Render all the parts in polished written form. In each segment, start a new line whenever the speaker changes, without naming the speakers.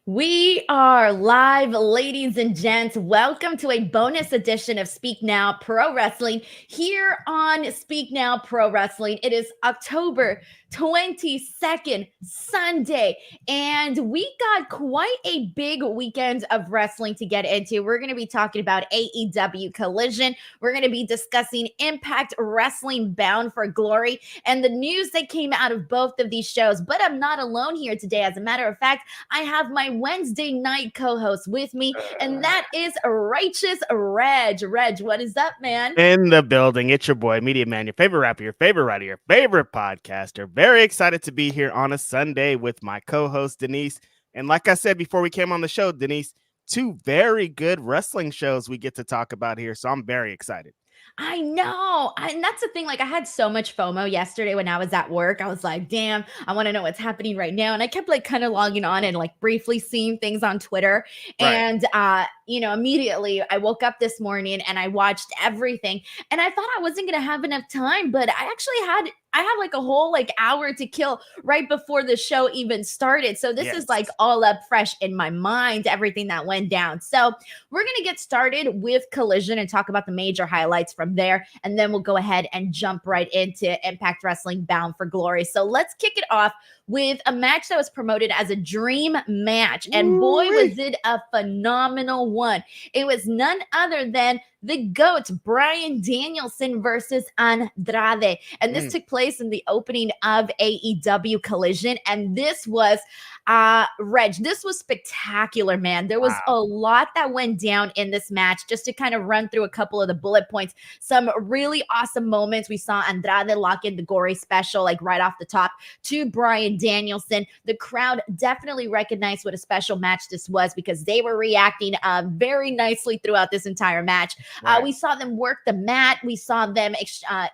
We are live, ladies and gents. Welcome to a bonus edition of Speak Now Pro Wrestling here on Speak Now Pro Wrestling. It is October 22nd, Sunday, and we got quite a big weekend of wrestling to get into. We're going to be talking about AEW Collision. We're going to be discussing Impact Wrestling Bound for Glory and the news that came out of both of these shows. But I'm not alone here today. As a matter of fact, I have my Wednesday night co-host with me, and that is Righteous Reg. Reg, what is up, man?
In the building, it's your boy, Media Man, your favorite rapper, your favorite writer, your favorite podcaster. Very excited to be here on a Sunday with my co-host, Denise. And like I said before we came on the show, Denise, two very good wrestling shows we get to talk about here. So I'm very excited.
I know. And that's the thing. Like, I had so much FOMO yesterday when I was at work. I was like, damn, I want to know what's happening right now. And I kept like kind of logging on and like briefly seeing things on Twitter.
Right.
And, immediately I woke up this morning and I watched everything. And I thought I wasn't going to have enough time, but I had like a whole like hour to kill right before the show even started. So this is like all up fresh in my mind, everything that went down. So we're going to get started with Collision and talk about the major highlights from there. And then we'll go ahead and jump right into Impact Wrestling Bound for Glory. So let's kick it off with a match that was promoted as a dream match. And boy, was it a phenomenal one. It was none other than the GOAT, Bryan Danielson versus Andrade. And this took place in the opening of AEW Collision. And this was, Reg, this was spectacular, man. There was a lot that went down in this match. Just to kind of run through a couple of the bullet points, some really awesome moments. We saw Andrade lock in the gory special, like right off the top to Bryan Danielson. The crowd definitely recognized what a special match this was because they were reacting very nicely throughout this entire match. Right. We saw them work the mat. We saw them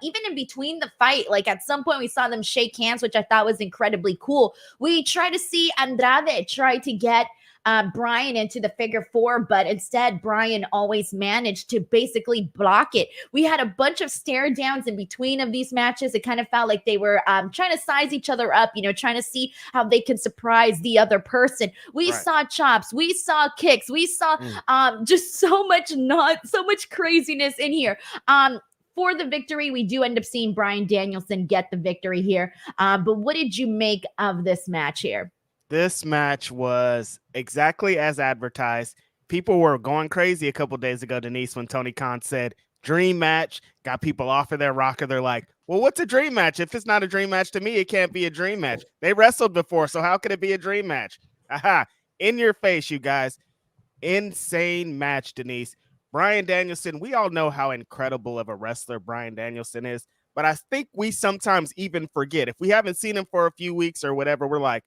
even in between the fight. Like at some point, we saw them shake hands, which I thought was incredibly cool. We try to see Andrade try to get Bryan into the figure four, but instead Bryan always managed to basically block it. We had a bunch of stare downs in between of these matches. It kind of felt like they were trying to size each other up, trying to see how they could surprise the other person. We saw chops, we saw kicks, we saw just so much craziness in here. For the victory, we do end up seeing Bryan Danielson get the victory here. But what did you make of this match here?
This match was exactly as advertised. People were going crazy a couple days ago, Denise, when Tony Khan said dream match, got people off of their rocker. They're like, well, what's a dream match? If it's not a dream match to me, it can't be a dream match. They wrestled before, so how could it be a dream match? Aha, in your face, you guys. Insane match, Denise. Bryan Danielson, we all know how incredible of a wrestler Bryan Danielson is, but I think we sometimes even forget. If we haven't seen him for a few weeks or whatever, we're like,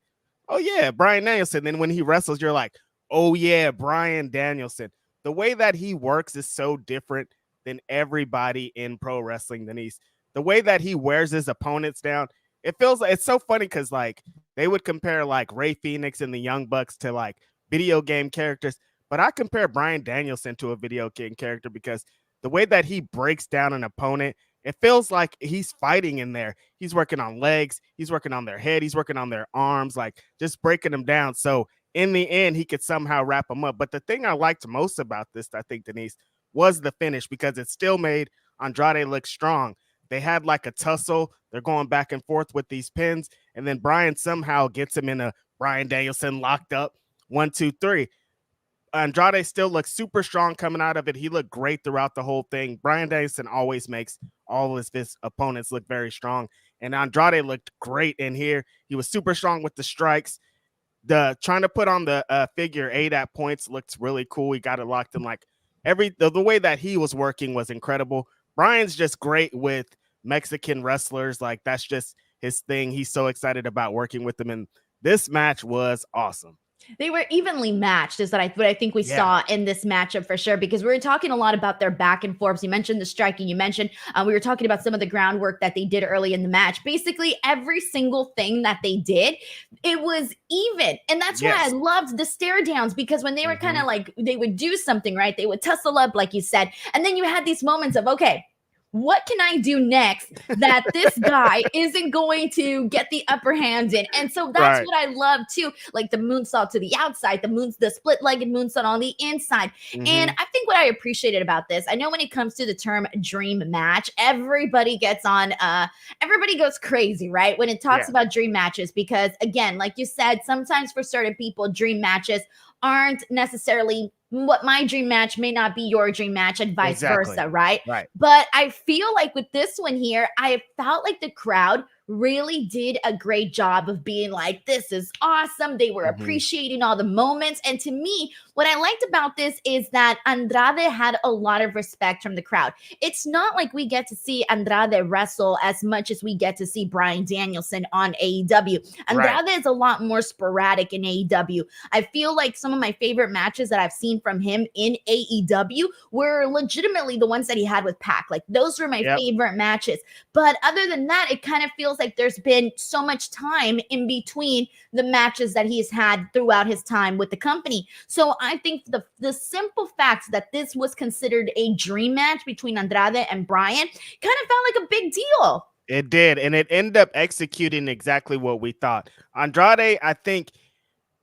oh yeah, Bryan Danielson. Then when he wrestles, you're like, oh yeah, Bryan Danielson. The way that he works is so different than everybody in pro wrestling, Denise. The way that he wears his opponents down, it feels like it's so funny because like they would compare like Ray Phoenix and the Young Bucks to like video game characters, but I compare Bryan Danielson to a video game character because the way that he breaks down an opponent, it feels like he's fighting in there. He's working on legs. He's working on their head. He's working on their arms, like just breaking them down. So in the end, he could somehow wrap them up. But the thing I liked most about this, I think, Denise, was the finish because it still made Andrade look strong. They had like a tussle. They're going back and forth with these pins. And then Bryan somehow gets him in a Bryan Danielson locked up 1, 2, 3. Andrade still looks super strong coming out of it. He looked great throughout the whole thing. Bryan Danielson always makes all of his opponents look very strong. And Andrade looked great in here. He was super strong with the strikes. The trying to put on the figure 8 at points looked really cool. He got it locked in like the way that he was working was incredible. Bryan's just great with Mexican wrestlers. Like that's just his thing. He's so excited about working with them. And this match was awesome.
They were evenly matched is what I think we saw in this matchup for sure, because we were talking a lot about their back and forths. You mentioned the striking. You mentioned we were talking about some of the groundwork that they did early in the match. Basically, every single thing that they did, it was even. And that's why I loved the stare downs, because when they were kind of like, they would do something, right? They would tussle up, like you said. And then you had these moments of, okay, what can I do next that this guy isn't going to get the upper hand in? And so that's
Right.
what I love too, like the moonsault to the outside, the split-legged moonsault on the inside. And I think what I appreciated about this, I know when it comes to the term dream match, everybody gets on, everybody goes crazy, right? When it talks
Yeah.
about dream matches, because again, like you said, sometimes for certain people, dream matches aren't necessarily what my dream match may not be your dream match and vice
Exactly.
versa, right?
Right.
But I feel like with this one here, I felt like the crowd really did a great job of being like, this is awesome. They were appreciating all the moments. And to me, what I liked about this is that Andrade had a lot of respect from the crowd. It's not like we get to see Andrade wrestle as much as we get to see Bryan Danielson on AEW. Andrade is a lot more sporadic in AEW. I feel like some of my favorite matches that I've seen from him in AEW were legitimately the ones that he had with Pac. Like those were my favorite matches. But other than that, it kind of feels like there's been so much time in between the matches that he's had throughout his time with the company. So I think the simple fact that this was considered a dream match between Andrade and Bryan kind of felt like a big deal.
It did, and it ended up executing exactly what we thought. Andrade, I think,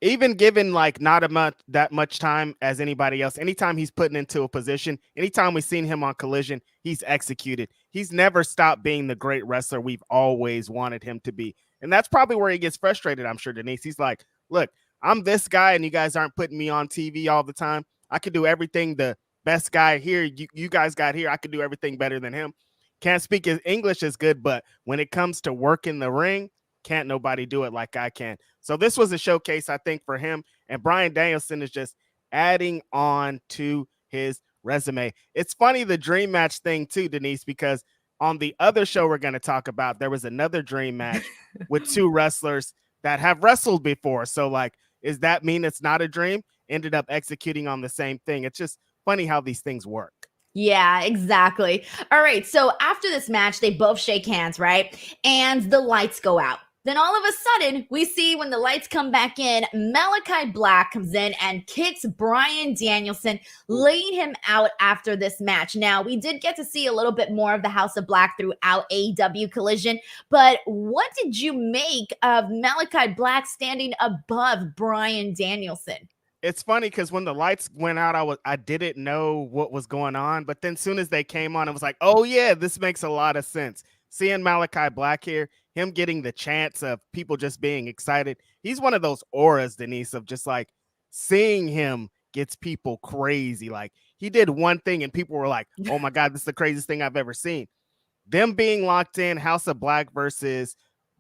even given like not that much time as anybody else, anytime he's put into a position, anytime we've seen him on Collision, he's executed. He's never stopped being the great wrestler we've always wanted him to be. And that's probably where he gets frustrated, I'm sure, Denise. He's like, look, I'm this guy and you guys aren't putting me on TV all the time. I could do everything the best guy here you guys got here. I could do everything better than him. Can't speak his English as good, but when it comes to work in the ring, can't nobody do it like I can. So this was a showcase, I think, for him. And Bryan Danielson is just adding on to his resume. It's funny, the dream match thing too, Denise, because on the other show we're going to talk about, there was another dream match with two wrestlers that have wrestled before. So like, does that mean it's not a dream? Ended up executing on the same thing. It's just funny how these things work.
Yeah, exactly. All right. So after this match, they both shake hands, right? And the lights go out. Then all of a sudden, we see when the lights come back in, Malachi Black comes in and kicks Bryan Danielson, laying him out after this match. Now, we did get to see a little bit more of the House of Black throughout AEW Collision, but what did you make of Malachi Black standing above Bryan Danielson?
It's funny because when the lights went out, I didn't know what was going on, but then soon as they came on, it was like, oh yeah, this makes a lot of sense. Seeing Malachi Black here, him getting the chance of people just being excited. He's one of those auras, Denise, of just like seeing him gets people crazy. Like he did one thing and people were like, oh my God, this is the craziest thing I've ever seen. Them being locked in, House of Black versus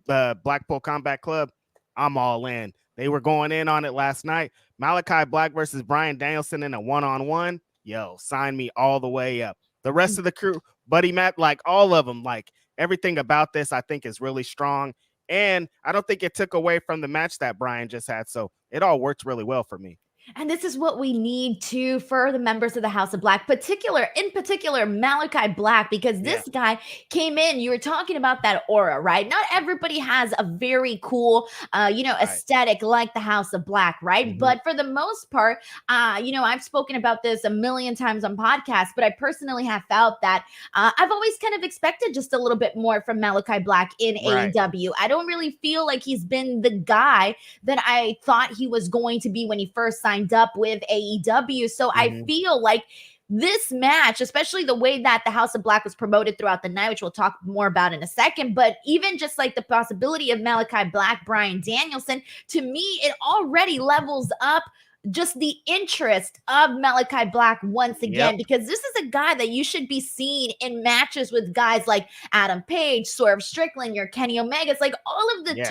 the Blackpool Combat Club, I'm all in. They were going in on it last night. Malachi Black versus Bryan Danielson in a one-on-one. Yo, sign me all the way up. The rest of the crew, Buddy Matt, like all of them, like everything about this, I think is really strong. And I don't think it took away from the match that Bryan just had. So it all worked really well for me.
And this is what we need to for the members of the House of Black, in particular, Malachi Black, because this guy came in. You were talking about that aura, right? Not everybody has a very cool, aesthetic like the House of Black, right? But for the most part, I've spoken about this a million times on podcasts, but I personally have felt that I've always kind of expected just a little bit more from Malachi Black in AEW. I don't really feel like he's been the guy that I thought he was going to be when he first signed up with AEW. So I feel like this match, especially the way that the House of Black was promoted throughout the night, which we'll talk more about in a second, but even just like the possibility of Malachi Black, Bryan Danielson, to me, it already levels up just the interest of Malachi Black once again, because this is a guy that you should be seeing in matches with guys like Adam Page, Swerve Strickland, your Kenny Omega. It's like all of the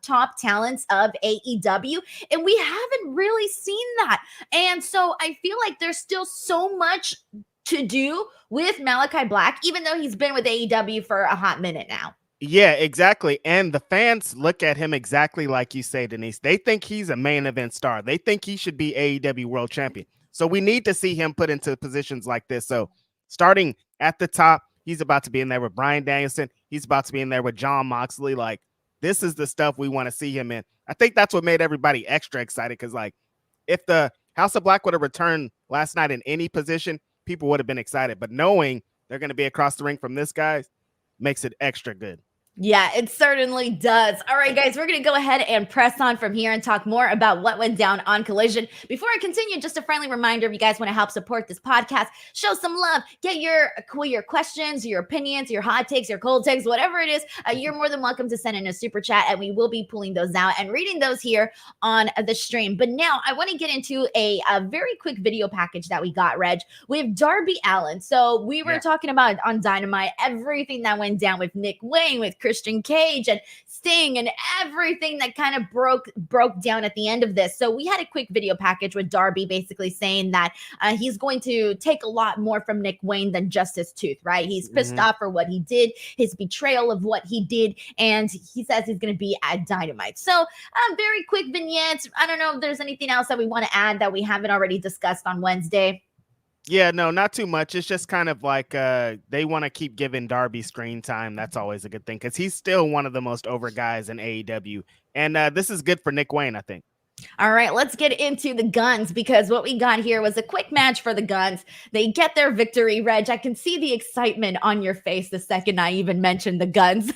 top talents of AEW, and we haven't really seen that. And so I feel like there's still so much to do with Malachi Black, even though he's been with AEW for a hot minute now.
Yeah, exactly. And the fans look at him exactly like you say, Denise. They think he's a main event star. They think he should be AEW world champion. So we need to see him put into positions like this. So starting at the top, he's about to be in there with Bryan Danielson. He's about to be in there with Jon Moxley. Like, this is the stuff we want to see him in. I think that's what made everybody extra excited, because like if the House of Black would have returned last night in any position, people would have been excited. But knowing they're going to be across the ring from this guy, makes it extra good.
Yeah, it certainly does. All right, guys, we're going to go ahead and press on from here and talk more about what went down on Collision. Before I continue, just a friendly reminder, if you guys want to help support this podcast, show some love, get your questions, your opinions, your hot takes, your cold takes, whatever it is, you're more than welcome to send in a super chat, and we will be pulling those out and reading those here on the stream. But now I want to get into a very quick video package that we got, Reg, with Darby Allin. So we were talking about on Dynamite, everything that went down with Nick Wayne, with Christian Cage and Sting, and everything that kind of broke down at the end of this. So we had a quick video package with Darby basically saying that he's going to take a lot more from Nick Wayne than just his tooth, right? He's pissed off for what he did, his betrayal of what he did, and he says he's going to be at Dynamite. So very quick vignettes. I don't know if there's anything else that we want to add that we haven't already discussed on Wednesday.
Yeah, no, not too much. It's just kind of like they want to keep giving Darby screen time. That's always a good thing because he's still one of the most over guys in AEW. And this is good for Nick Wayne, I think.
All right, let's get into the Guns, because what we got here was a quick match for the Guns. They get their victory, Reg. I can see the excitement on your face the second I even mentioned the Guns.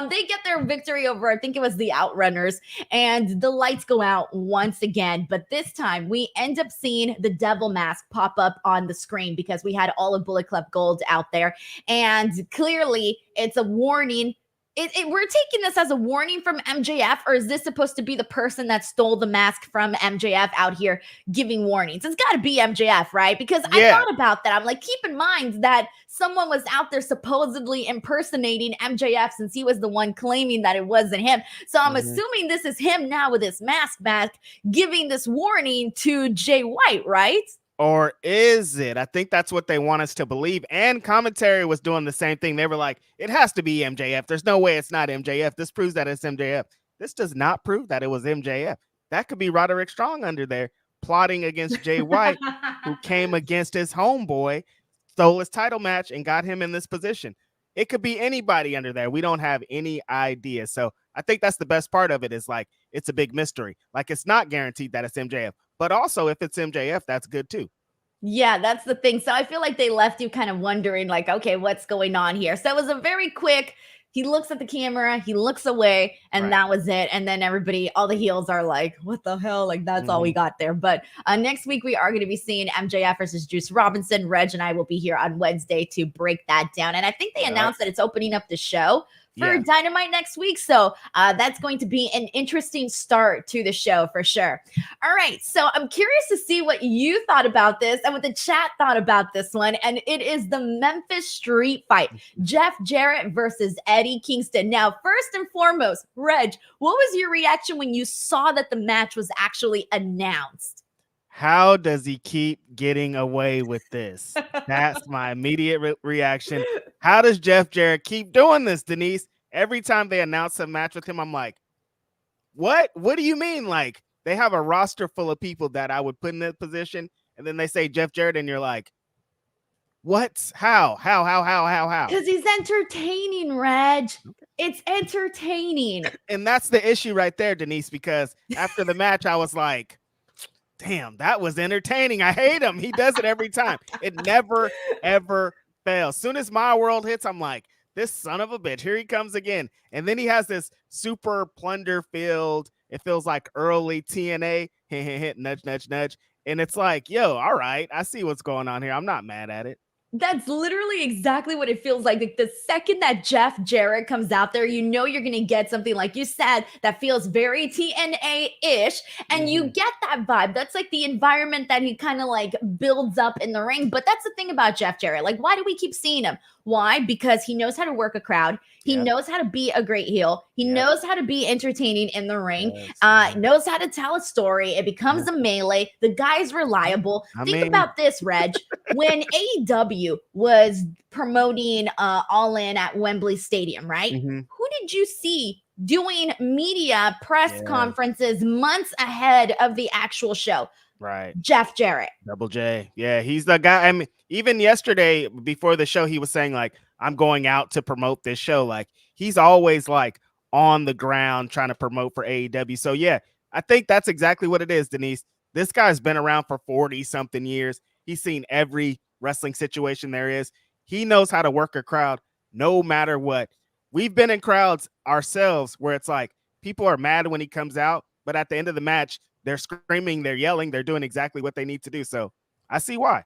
They get their victory over, I think it was the Outrunners, and the lights go out once again. But this time we end up seeing the Devil Mask pop up on the screen because we had all of Bullet Club Gold out there. And clearly it's a warning. We're taking this as a warning from MJF, or is this supposed to be the person that stole the mask from MJF out here giving warnings? It's got to be MJF, right? Because I thought about that. I'm like, keep in mind that someone was out there supposedly impersonating MJF since he was the one claiming that it wasn't him. So I'm assuming this is him now with his mask back giving this warning to Jay White, right?
Or is it? I think that's what they want us to believe. And commentary was doing the same thing. They were like, it has to be MJF. There's no way it's not MJF. This proves that it's MJF. This does not prove that it was MJF. That could be Roderick Strong under there plotting against Jay White, who came against his homeboy, stole his title match, and got him in this position. It could be anybody under there. We don't have any idea. So I think that's the best part of it, is like, it's a big mystery. Like, it's not guaranteed that it's MJF. But also, if it's MJF, that's good too.
Yeah, that's the thing. So I feel like they left you kind of wondering, like, okay, what's going on here? So it was a very quick, he looks at the camera, he looks away, and that was it. And then everybody, all the heels are like, what the hell? Like, that's all we got there. But next week, we are going to be seeing MJF versus Juice Robinson. Reg and I will be here on Wednesday to break that down. And I think they announced that it's opening up the show for Dynamite next week. So that's going to be an interesting start to the show for sure. All right. So I'm curious to see what you thought about this and what the chat thought about this one. And it is the Memphis Street Fight, Jeff Jarrett versus Eddie Kingston. Now, first and foremost, Reg, what was your reaction when you saw that the match was actually announced?
How does he keep getting away with this? That's my immediate reaction. How does Jeff Jarrett keep doing this, Denise? Every time they announce a match with him, I'm like, what? What do you mean? Like, they have a roster full of people that I would put in that position, and then they say Jeff Jarrett, and you're like, what? How?
Because he's entertaining, Reg. It's entertaining.
And that's the issue right there, Denise, because after the match, I was like, damn, that was entertaining. I hate him. He does it every time. It never, ever fails. Soon as my world hits, I'm like, this son of a bitch, here he comes again. And then he has this super plunder filled, it feels like early TNA, hit, nudge, nudge, nudge. And it's like, yo, all right, I see what's going on here. I'm not mad at it.
That's literally exactly what it feels like. Like the second that Jeff Jarrett comes out there, you know you're going to get something, like you said, that feels very TNA-ish. And you get that vibe. That's like the environment that he kind of like builds up in the ring. But that's the thing about Jeff Jarrett. Like, why do we keep seeing him? Why? Because he knows how to work a crowd. He knows how to be a great heel. He knows how to be entertaining in the ring. Knows how to tell a story. It becomes a melee. The guy's reliable. Think about this, Reg. When AEW was promoting All In at Wembley Stadium, right? Who did you see doing media press conferences months ahead of the actual show?
Right.
Jeff Jarrett.
Double J. Yeah, he's the guy. I mean, even yesterday before the show, he was saying like, I'm going out to promote this show. Like, he's always like on the ground trying to promote for AEW. So yeah, I think that's exactly what it is, Denise. This guy's been around for 40 something years. He's seen every wrestling situation there is. He knows how to work a crowd no matter what. We've been in crowds ourselves where it's like people are mad when he comes out, but at the end of the match, they're screaming, they're yelling, they're doing exactly what they need to do. So I see why.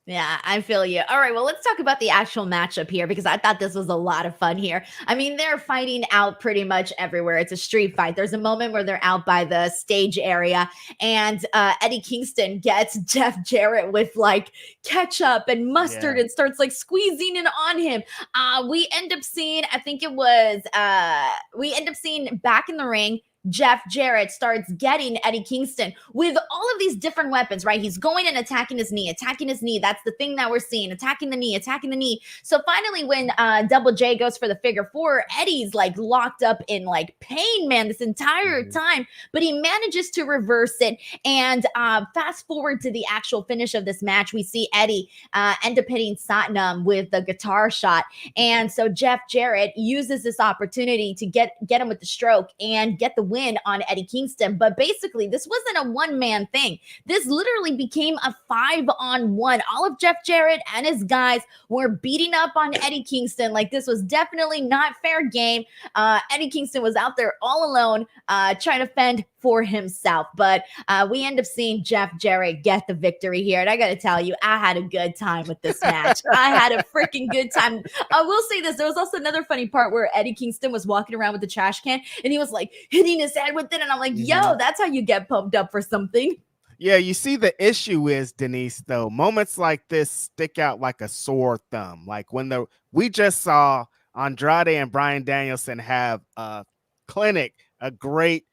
Yeah, I feel you. All right, well, let's talk about the actual matchup here because I thought this was a lot of fun here. I mean, they're fighting out pretty much everywhere. It's a street fight. There's a moment where they're out by the stage area, and Eddie Kingston gets Jeff Jarrett with like ketchup and mustard and starts like squeezing it on him. We end up seeing, I think it was, we end up seeing back in the ring, Jeff Jarrett starts getting Eddie Kingston with all of these different weapons, right? He's going and attacking his knee. That's the thing that we're seeing, attacking the knee. So finally, when Double J goes for the figure four, Eddie's like locked up in like pain, man, this entire time, but he manages to reverse it. And fast forward to the actual finish of this match, we see Eddie end up hitting Satnam with the guitar shot. And so Jeff Jarrett uses this opportunity to get him with the stroke and get the win on Eddie Kingston. But basically, this wasn't a one-man thing. This literally became a 5-on-1. All of Jeff Jarrett and his guys were beating up on Eddie Kingston. Like, this was definitely not fair game. Eddie Kingston was out there all alone trying to fend for himself. But we end up seeing Jeff Jarrett get the victory here. And I got to tell you, I had a good time with this match. I had a freaking good time. I will say this. There was also another funny part where Eddie Kingston was walking around with the trash can and he was like hitting his head with it. And I'm like, yo, that's how you get pumped up for something.
Yeah, you see, the issue is, Denise, though, moments like this stick out like a sore thumb. Like when we just saw Andrade and Bryan Danielson have a clinic, a great,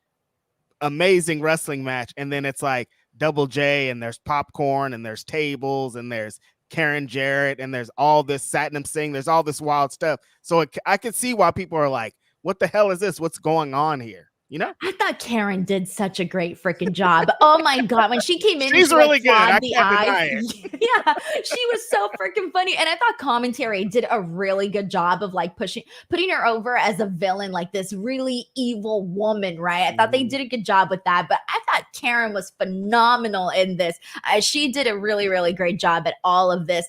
amazing wrestling match, and then it's like Double J, and there's popcorn, and there's tables, and there's Karen Jarrett, and there's all this Satnam Singh, there's all this wild stuff. So I could see why people are like, what the hell is this? What's going on here? You know,
I thought Karen did such a great freaking job. Oh my God. When she came in,
she's really good. I
the
can't
eyes.
deny it.
Yeah, she was so freaking funny. And I thought commentary did a really good job of like putting her over as a villain, like this really evil woman, right? I thought they did a good job with that. But I thought Karen was phenomenal in this. She did a really, really great job at all of this.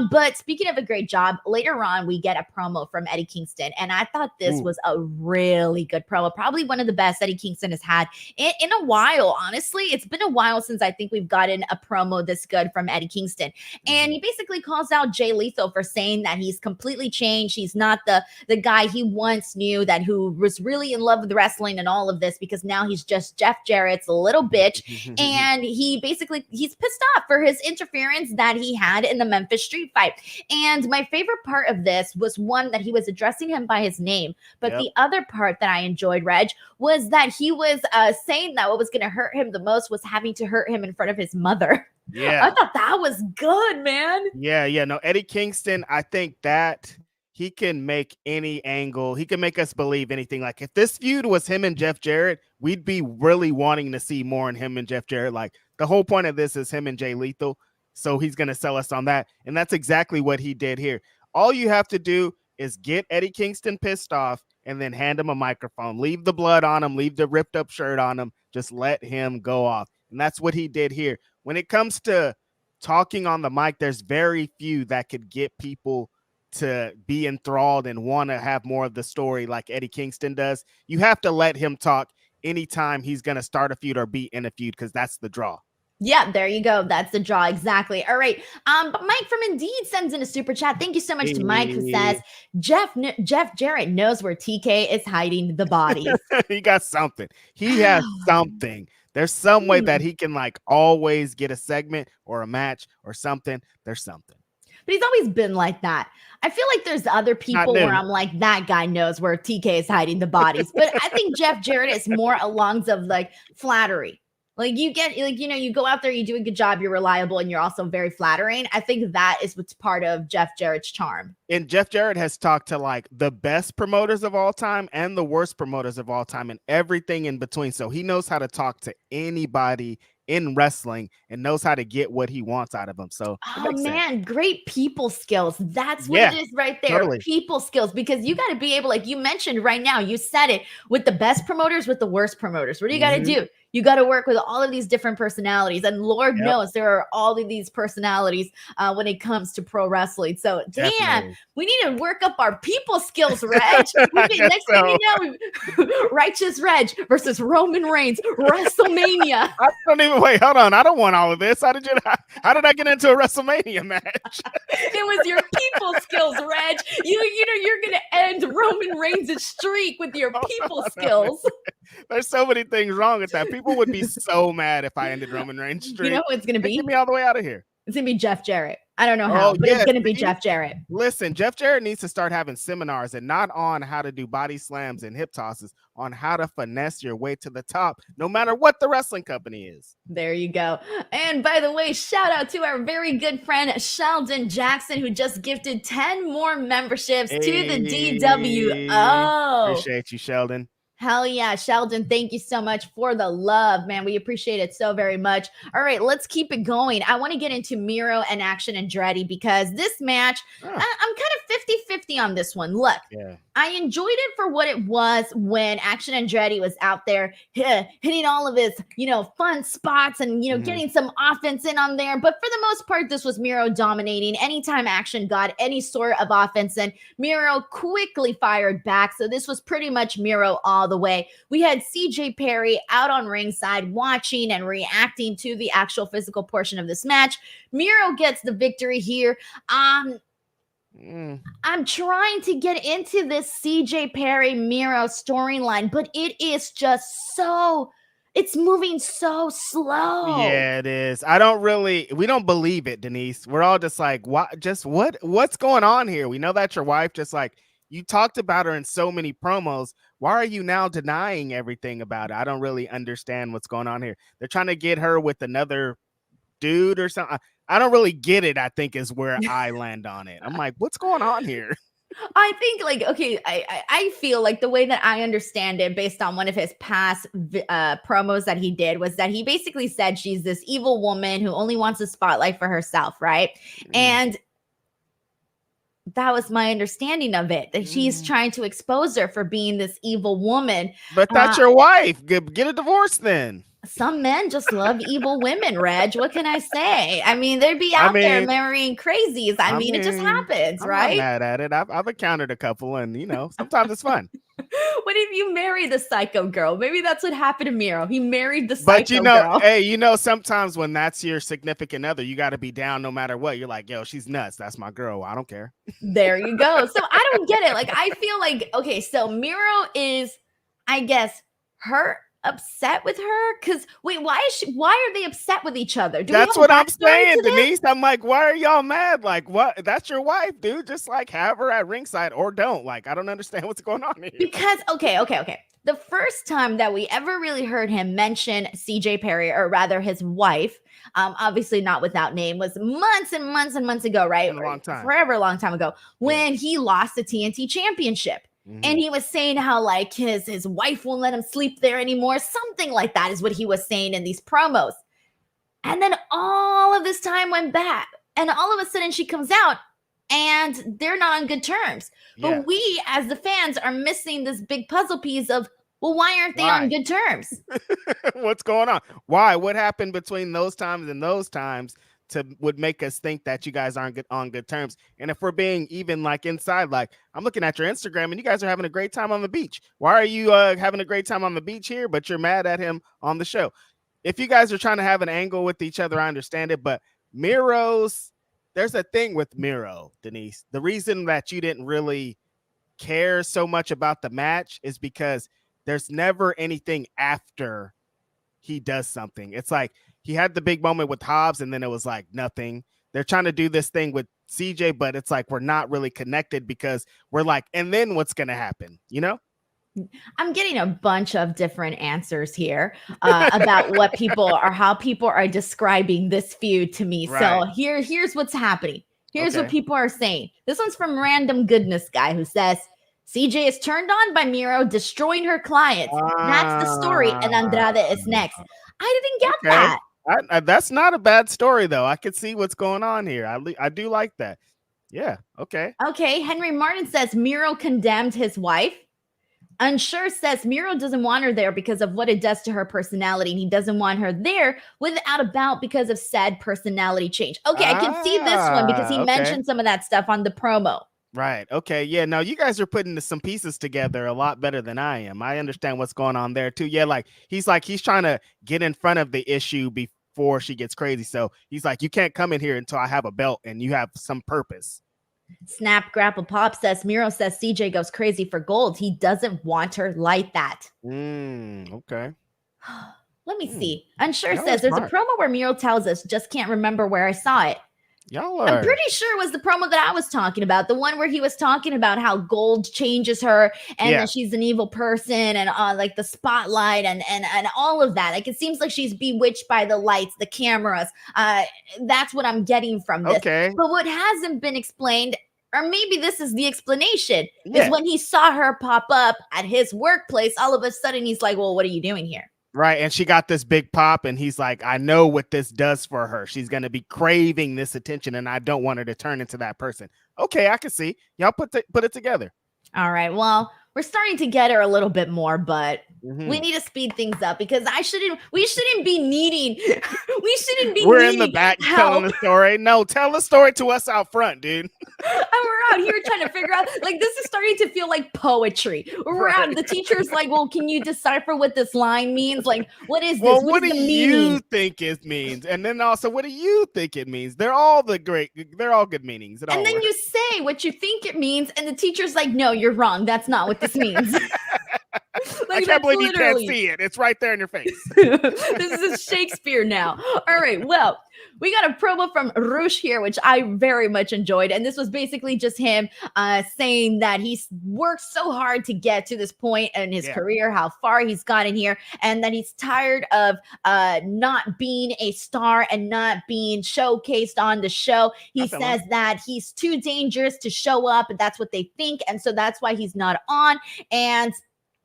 But speaking of a great job, later on, we get a promo from Eddie Kingston. And I thought this was a really good promo. Probably one of the best Eddie Kingston has had in a while. Honestly, it's been a while since I think we've gotten a promo this good from Eddie Kingston. And he basically calls out Jay Lethal for saying that he's completely changed. He's not the guy he once knew, that who was really in love with wrestling and all of this, because now he's just Jeff Jarrett's little bitch. And he's pissed off for his interference that he had in the Memphis street fight. And my favorite part of this was one that he was addressing him by his name. But the other part that I enjoyed, Reg, was that he was saying that what was going to hurt him the most was having to hurt him in front of his mother.
Yeah.
I thought that was good, man.
Yeah. No, Eddie Kingston, I think that he can make any angle. He can make us believe anything. Like if this feud was him and Jeff Jarrett, we'd be really wanting to see more in him and Jeff Jarrett. Like the whole point of this is him and Jay Lethal. So he's going to sell us on that. And that's exactly what he did here. All you have to do is get Eddie Kingston pissed off and then hand him a microphone. Leave the blood on him. Leave the ripped up shirt on him. Just let him go off. And that's what he did here. When it comes to talking on the mic, there's very few that could get people to be enthralled and want to have more of the story like Eddie Kingston does. You have to let him talk anytime he's going to start a feud or be in a feud, because that's the draw.
Yeah, there you go. That's the draw. Exactly. All right. But Mike from Indeed sends in a super chat. Thank you so much to Mike, who says Jeff Jarrett knows where TK is hiding the bodies.
He got something. He has something. There's some way that he can like always get a segment or a match or something. There's something.
But he's always been like that. I feel like there's other people where I'm like, that guy knows where TK is hiding the bodies. But I think Jeff Jarrett is more along of like flattery. Like you get, like, you know, you go out there, you do a good job, you're reliable, and you're also very flattering. I think that is what's part of Jeff Jarrett's charm.
And Jeff Jarrett has talked to like the best promoters of all time and the worst promoters of all time and everything in between. So he knows how to talk to anybody in wrestling and knows how to get what he wants out of them. So
oh man, great people skills. That's what it is right there. Totally. People skills, because you got to be able, like you mentioned right now, you said it, with the best promoters, with the worst promoters. What do you got to do? you got to work with all of these different personalities. And Lord knows there are all of these personalities when it comes to pro wrestling. So, damn,
Definitely.
we need to work up our people skills, Reg. Next thing you know, Righteous Reg versus Roman Reigns, WrestleMania.
I don't even wait. Hold on. I don't want all of this. How did I get into a WrestleMania match?
It was your people skills, Reg. You're gonna end Roman Reigns' streak with your people skills.
There's so many things wrong with that. People would be so mad if I ended Roman Reigns' streak.
You know who it's gonna be?
Get me all the way out of here.
It's gonna be Jeff Jarrett. I don't know how, but it's gonna be Jeff Jarrett.
Listen, Jeff Jarrett needs to start having seminars, and not on how to do body slams and hip tosses, on how to finesse your way to the top, no matter what the wrestling company is.
There you go. And by the way, shout out to our very good friend Sheldon Jackson, who just gifted 10 more memberships to the DWO.
Appreciate you, Sheldon.
Hell yeah, Sheldon, thank you so much for the love, man. We appreciate it so very much. All right, let's keep it going. I want to get into Miro and Andrade because this match, I'm kind of 50-50 on this one. Look, I enjoyed it for what it was when Andrade was out there hitting all of his, fun spots and, getting some offense in on there. But for the most part, this was Miro dominating. Anytime Action got any sort of offense in, Miro quickly fired back. So this was pretty much Miro all the way. We had CJ Perry out on ringside watching and reacting to the actual physical portion of this match. Miro gets the victory here. I'm trying to get into this CJ Perry Miro storyline, but it is just it's moving so slow.
Yeah, it is. We don't believe it, Denise. We're all just like, what's going on here? We know that your wife, just like, you talked about her in so many promos. Why are you now denying everything about it? I don't really understand what's going on here. They're trying to get her with another dude or something. I don't really get it, I think, is where I land on it. I'm like, what's going on here?
I think, I feel like the way that I understand it, based on one of his past promos that he did, was that he basically said she's this evil woman who only wants a spotlight for herself, right? And that was my understanding of it, that she's trying to expose her for being this evil woman.
But that's your wife. Get a divorce then.
Some men just love evil women, Reg. What can I say? I mean, they'd be out there marrying crazies. I mean, it just happens, right?
I'm not mad at it. I've encountered a couple, and sometimes it's fun.
What if you marry the psycho girl? Maybe that's what happened to Miro. He married the psycho girl.
Hey, sometimes when that's your significant other, you got to be down no matter what. You're like, yo, she's nuts. That's my girl. I don't care.
There you go. So I don't get it. I feel like, okay, so Miro is, I guess, upset with her? Because wait, why are they upset with each other?
That's what I'm saying, Denise. I'm like, why are y'all mad? Like, what? That's your wife, dude. Just have her at ringside or don't. I don't understand what's going on here.
Because okay. The first time that we ever really heard him mention CJ Perry, or rather his wife, obviously not without name, was months and months and months ago, right?
A long time.
Forever long time ago, when he lost the TNT championship. And he was saying how his wife won't let him sleep there anymore. Something like that is what he was saying in these promos. And then all of this time went back. And all of a sudden she comes out and they're not on good terms. But we as the fans are missing this big puzzle piece of, well, why aren't they on good terms?
What's going on? Why? What happened between those times and those times would make us think that you guys aren't on good terms? And if we're being even inside, I'm looking at your Instagram and you guys are having a great time on the beach. Why are you having a great time on the beach here, but you're mad at him on the show? If you guys are trying to have an angle with each other, I understand it, but there's a thing with Miro, Denise. The reason that you didn't really care so much about the match is because there's never anything after he does something. It's like he had the big moment with Hobbs and then it was nothing. They're trying to do this thing with CJ, but it's we're not really connected because we're and then what's going to happen?
I'm getting a bunch of different answers here about what how people are describing this feud to me. Right. So here's what's happening. Here's what people are saying. This one's from Random Goodness Guy, who says, CJ is turned on by Miro destroying her clients. That's the story, and Andrade is next. I didn't get that.
That's not a bad story, though. I could see what's going on here. I do like that. Yeah. Okay.
Okay. Henry Martin says Miro condemned his wife. Unsure says Miro doesn't want her there because of what it does to her personality, and he doesn't want her there without a bout because of said personality change. Okay, I can see this one because he mentioned some of that stuff on the promo.
Right. Okay. Yeah. No, you guys are putting some pieces together a lot better than I am. I understand what's going on there too. Yeah. He's trying to get in front of the issue before she gets crazy. So he's like, you can't come in here until I have a belt and you have some purpose.
Snap Grapple Pop says Miro says CJ goes crazy for gold. He doesn't want her like that.
Okay.
Let me see. Unsure says there's a promo where Miro tells us, just can't remember where I saw it. I'm pretty sure it was the promo that I was talking about, the one where he was talking about how gold changes her and that she's an evil person and like the spotlight and all of that. Like it seems like she's bewitched by the lights, the cameras. That's what I'm getting from this.
Okay.
But what hasn't been explained, or maybe this is the explanation, is when he saw her pop up at his workplace, all of a sudden he's like, well, what are you doing here?
Right. And she got this big pop and he's like, I know what this does for her. She's going to be craving this attention and I don't want her to turn into that person. Okay, I can see. Y'all put it together.
All right. Well, we're starting to get her a little bit more, but we need to speed things up because we shouldn't be needing.
We're in the back telling the story. No, tell the story to us out front, dude.
And we're out here trying to figure out, like, this is starting to feel like poetry. We're out, the teacher's like, well, can you decipher what this line means? Like, what is this?
Well, what do you think it means? And then also, what do you think it means? They're all good meanings.
And then you say what you think it means, and the teacher's like, no, you're wrong. That's not what this means.
I can't believe you can't see it. It's right there in your face.
This is Shakespeare now. All right. Well, we got a promo from Rush here, which I very much enjoyed. And this was basically just him saying that he's worked so hard to get to this point in his career, how far he's gotten here, and that he's tired of not being a star and not being showcased on the show. He says that he's too dangerous to show up, and that's what they think. And so that's why he's not on. And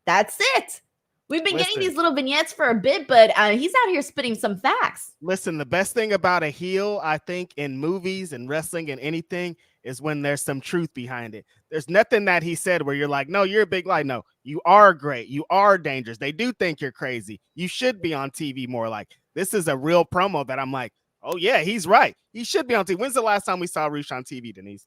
that's it. We've been getting these little vignettes for a bit, but he's out here spitting some facts.
Listen, the best thing about a heel, I think, in movies and wrestling and anything is when there's some truth behind it. There's nothing that he said where you're like, no, you're a big lie. No, you are great. You are dangerous. They do think you're crazy. You should be on TV more. Like, this is a real promo that I'm like, oh, yeah, he's right. He should be on TV. When's the last time we saw Rush on TV, Denise?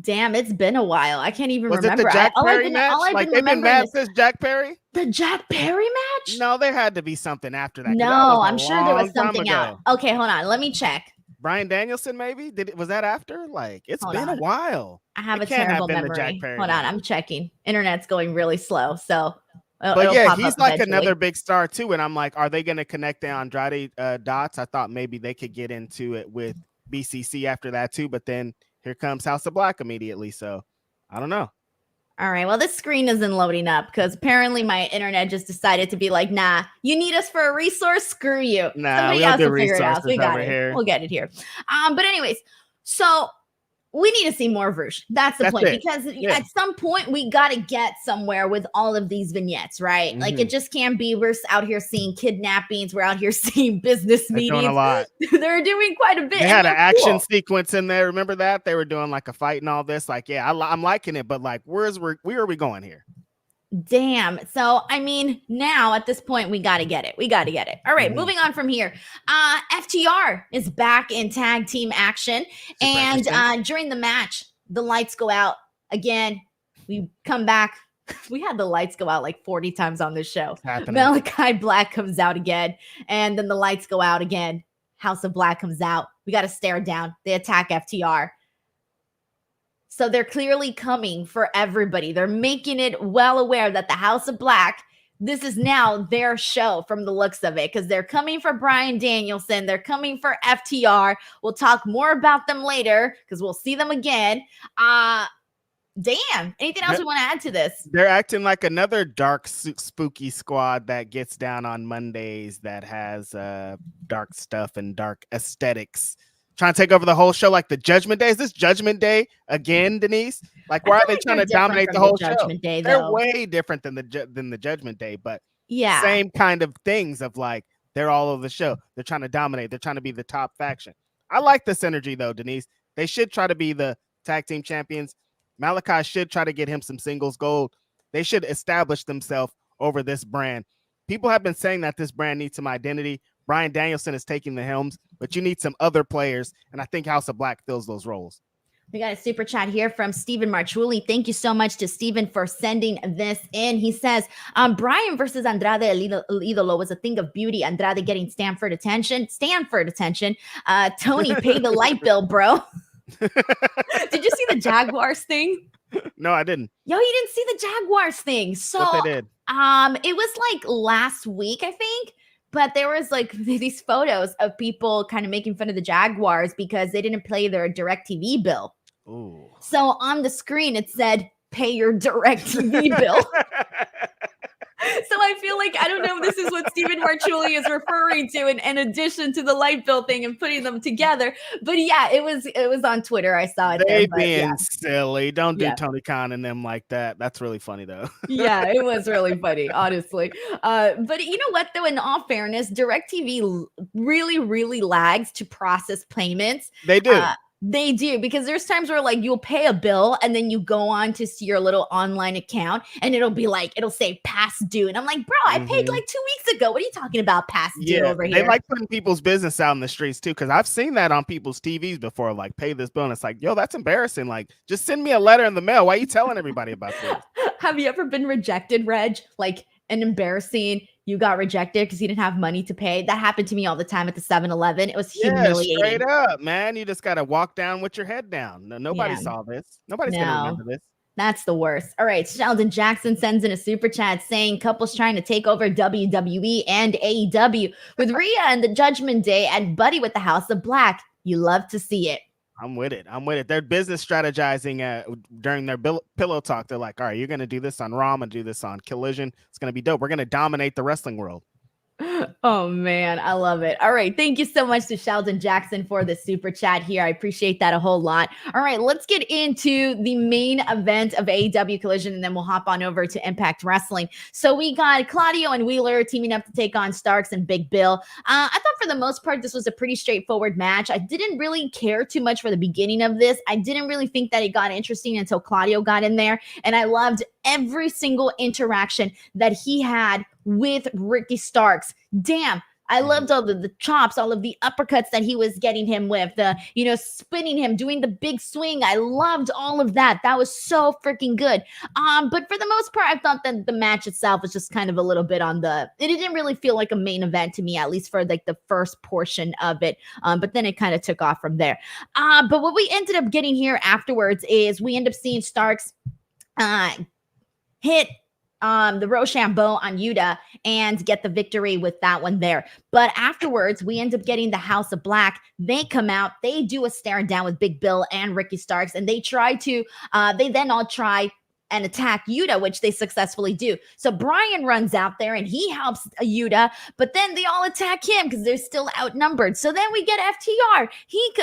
Damn, it's been a while. I can't even remember.
Was it the Jack Perry match? Like, they've been mad since Jack Perry?
The Jack Perry match?
No, there had to be something after that.
No, I'm sure there was something out. Okay, hold on. Let me check.
Bryan Danielson, maybe? Was that after? Like, it's been a while.
I have a terrible memory. Hold on, I'm checking. Internet's going really slow, so.
But yeah, he's like another big star too. And I'm like, are they going to connect the Andrade dots? I thought maybe they could get into it with BCC after that too, but then here comes House of Black immediately. So I don't know.
All right. Well, this screen isn't loading up because apparently my internet just decided to be like, nah, you need us for a resource? Screw you.
Nah, somebody else will figure it out.
We got it. Here. We'll get it here. But anyways, so we need to see more of Rush. That's the point. Because at some point we got to get somewhere with all of these vignettes, right? Like it just can't be we're out here seeing kidnappings. We're out here seeing business meetings.
Doing a lot.
They're doing quite a bit.
They had an action sequence in there. Remember that? They were doing like a fight and all this. Like, yeah, I'm liking it. But like, where are we going here?
Damn. So, I mean, now at this point, we got to get it. All right, moving on from here. FTR is back in tag team action. And during the match, the lights go out again. We come back. We had the lights go out like 40 times on this show. Malachi Black comes out again. And then the lights go out again. House of Black comes out. We got to stare down. They attack FTR. So they're clearly coming for everybody. They're making it well aware that the House of Black, this is now their show from the looks of it, because they're coming for Bryan Danielson. They're coming for FTR. We'll talk more about them later because we'll see them again. Damn. Anything else we want to add to this?
They're acting like another dark, spooky squad that gets down on Mondays that has dark stuff and dark aesthetics. Trying to take over the whole show like the Judgment Day. Is this Judgment Day again, Denise? Like, why are they trying to dominate the whole show? They're way different than the Judgment Day, but
yeah,
same kind of things of like they're all over the show. They're trying to dominate. They're trying to be the top faction. I like this energy though, Denise. They should try to be the tag team champions. Malachi should try to get him some singles gold. They should establish themselves over this brand. People have been saying that this brand needs some identity. Bryan Danielson is taking the helms, but you need some other players, and I think House of Black fills those roles.
We got a super chat here from Stephen Marchuli. Thank you so much to Stephen for sending this in. He says, Bryan versus Andrade El Idolo was a thing of beauty. Andrade getting Stanford attention. Tony, pay the light bill, bro. Did you see the Jaguars thing?
No, I didn't.
Yo, you didn't see the Jaguars thing. So
what they did.
It was like last week, I think. But there was like these photos of people kind of making fun of the Jaguars because they didn't pay their DirecTV bill.
Ooh.
So on the screen, it said, pay your DirecTV bill. So I feel like, I don't know if this is what Stephen Marchuli is referring to in addition to the light bill thing and putting them together. But yeah, it was on Twitter. I saw it.
They being silly. Don't do Tony Khan and them like that. That's really funny though.
Yeah, it was really funny, honestly. But you know what though, in all fairness, DirecTV really, really lags to process payments.
They do.
They do, because there's times where like you'll pay a bill and then you go on to see your little online account and it'll say past due. And I'm like, bro, I paid like 2 weeks ago. What are you talking about past due over here?
They like putting people's business out in the streets too, because I've seen that on people's TVs before, like pay this bill. And it's like, yo, that's embarrassing. Like, just send me a letter in the mail. Why are you telling everybody about this?
Have you ever been rejected, Reg? Like an embarrassing, you got rejected because you didn't have money to pay. That happened to me all the time at the 7-Eleven. It was humiliating.
Straight up, man. You just got to walk down with your head down. Nobody saw this. Nobody's going to remember this.
That's the worst. All right. Sheldon Jackson sends in a super chat saying couples trying to take over WWE and AEW with Rhea and the Judgment Day and Buddy with the House of Black. You love to see it.
I'm with it. They're business strategizing during their pillow talk. They're like, all right, you're going to do this on Raw. I'm going to do this on Collision. It's going to be dope. We're going to dominate the wrestling world.
Oh, man. I love it. All right. Thank you so much to Sheldon Jackson for the super chat here. I appreciate that a whole lot. All right. Let's get into the main event of AEW Collision, and then we'll hop on over to Impact Wrestling. So we got Claudio and Wheeler teaming up to take on Starks and Big Bill. I thought for the most part, this was a pretty straightforward match. I didn't really care too much for the beginning of this. I didn't really think that it got interesting until Claudio got in there. And I loved every single interaction that he had with Ricky Starks. Damn, I loved all the chops, all of the uppercuts that he was getting him with, spinning him, doing the big swing. I loved all of that. That was so freaking good. But for the most part, I thought that the match itself was just kind of a little bit it didn't really feel like a main event to me, at least for like the first portion of it. But then it kind of took off from there. But what we ended up getting here afterwards is we end up seeing Starks hit the Rochambeau on Yuta and get the victory with that one there. But afterwards, we end up getting the House of Black. They come out, they do a stare down with Big Bill and Ricky Starks, and they then all try and attack Yuta, which they successfully do. So Bryan runs out there and he helps Yuta, but then they all attack him because they're still outnumbered. So then we get FTR.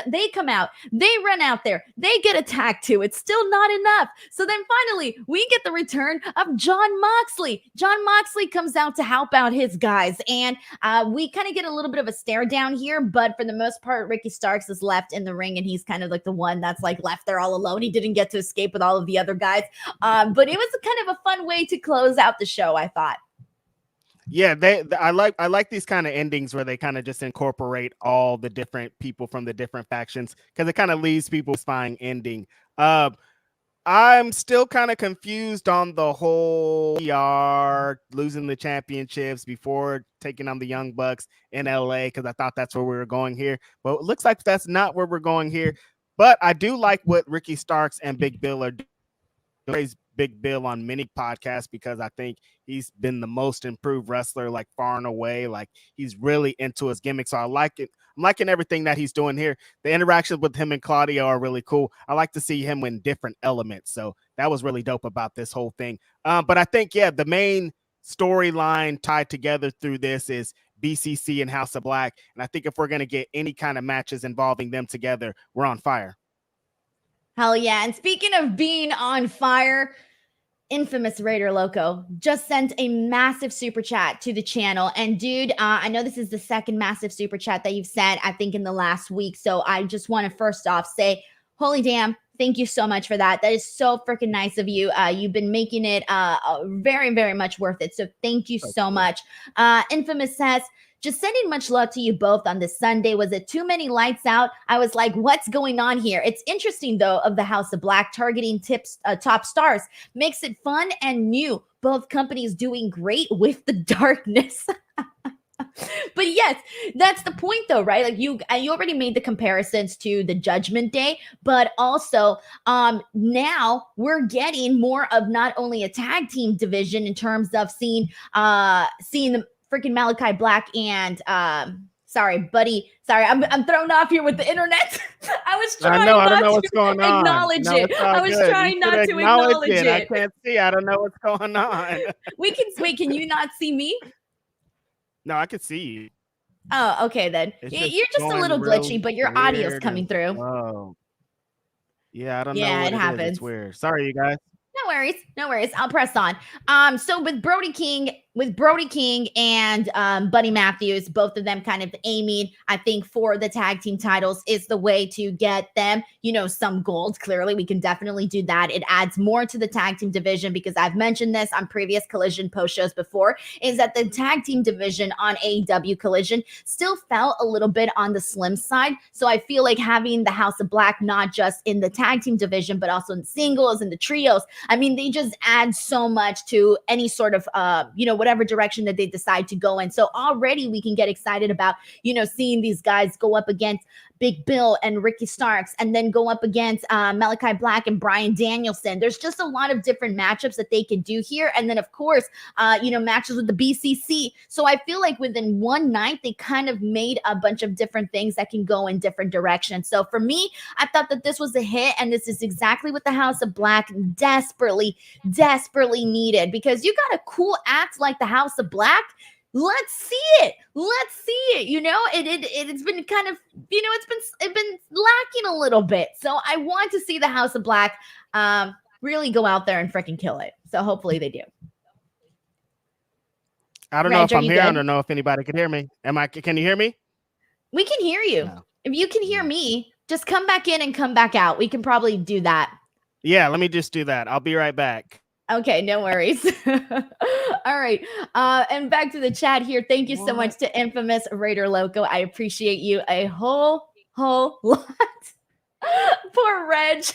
They come out, they run out there, they get attacked too. It's still not enough. So then finally we get the return of Jon Moxley. Jon Moxley comes out to help out his guys, and we kind of get a little bit of a stare down here, but for the most part, Ricky Starks is left in the ring and he's kind of like the one that's like left there all alone. He didn't get to escape with all of the other guys. But it was kind of a fun way to close out the show, I thought.
Yeah, I like these kind of endings where they kind of just incorporate all the different people from the different factions, because it kind of leaves people satisfying ending. I'm still kind of confused on the whole PR losing the championships before taking on the Young Bucks in LA, because I thought that's where we were going here. But it looks like that's not where we're going here. But I do like what Ricky Starks and Big Bill are doing. Praise Big Bill on many podcasts because I think he's been the most improved wrestler, like far and away. Like he's really into his gimmick. So I like it. I'm liking everything that he's doing here. The interactions with him and Claudio are really cool. I like to see him in different elements. So that was really dope about this whole thing. But I think, the main storyline tied together through this is BCC and House of Black. And I think if we're going to get any kind of matches involving them together, we're on fire.
Hell yeah. And speaking of being on fire, Infamous Raider Loco just sent a massive super chat to the channel. And dude, I know this is the second massive super chat that you've sent, I think, in the last week. So I just want to first off say, holy damn, Thank you so much for that. That is so freaking nice of you. You've been making it very, very much worth it. So thank you so much. Infamous says, just sending much love to you both on this Sunday. Was it too many lights out? I was like, what's going on here? It's interesting, though, of the House of Black targeting top stars. Makes it fun and new. Both companies doing great with the darkness. But yes, that's the point though, right? Like you already made the comparisons to the Judgment Day, but also now we're getting more of not only a tag team division in terms of seeing the freaking Malachi Black and sorry, buddy. Sorry, I'm thrown off here with the internet. I was trying
I don't know
not
what's going
to
on.
acknowledge
No,
it.
it's all
I was
good.
trying
You
not
should
to acknowledge it.
I can't see. I don't know what's going on.
We can wait. Can you not see me?
No, I can see you.
Oh, okay then. You're just a little glitchy, but your audio's coming through.
Oh, yeah, I don't know
Yeah,
what
it
it
happens.
is. It's weird. Sorry, you guys.
No worries. I'll press on. So with Brody King and Buddy Matthews, both of them kind of aiming, I think, for the tag team titles is the way to get them, some gold. Clearly, we can definitely do that. It adds more to the tag team division because I've mentioned this on previous Collision post shows before, is that the tag team division on AEW Collision still fell a little bit on the slim side. So I feel like having the House of Black, not just in the tag team division, but also in singles and the trios, I mean, they just add so much to any sort of, whatever direction that they decide to go in. So already we can get excited about, seeing these guys go up against Big Bill and Ricky Starks, and then go up against Malachi Black and Bryan Danielson. There's just a lot of different matchups that they can do here. And then, of course, matches with the BCC. So I feel like within one night, they kind of made a bunch of different things that can go in different directions. So for me, I thought that this was a hit, and this is exactly what the House of Black desperately needed, because you got a cool act like the House of Black. Let's see it. It's been kind of, it's been lacking a little bit. So I want to see the House of Black really go out there and freaking kill it. So hopefully they do.
I don't know if I'm here. I don't know if anybody can hear me. Can you hear me?
We can hear you. No. If you can hear me, just come back in and come back out. We can probably do that.
Yeah, let me just do that. I'll be right back.
Okay, no worries. All right. And back to the chat here. Thank you so much to Infamous Raider Loco. I appreciate you a whole lot. Poor Reg.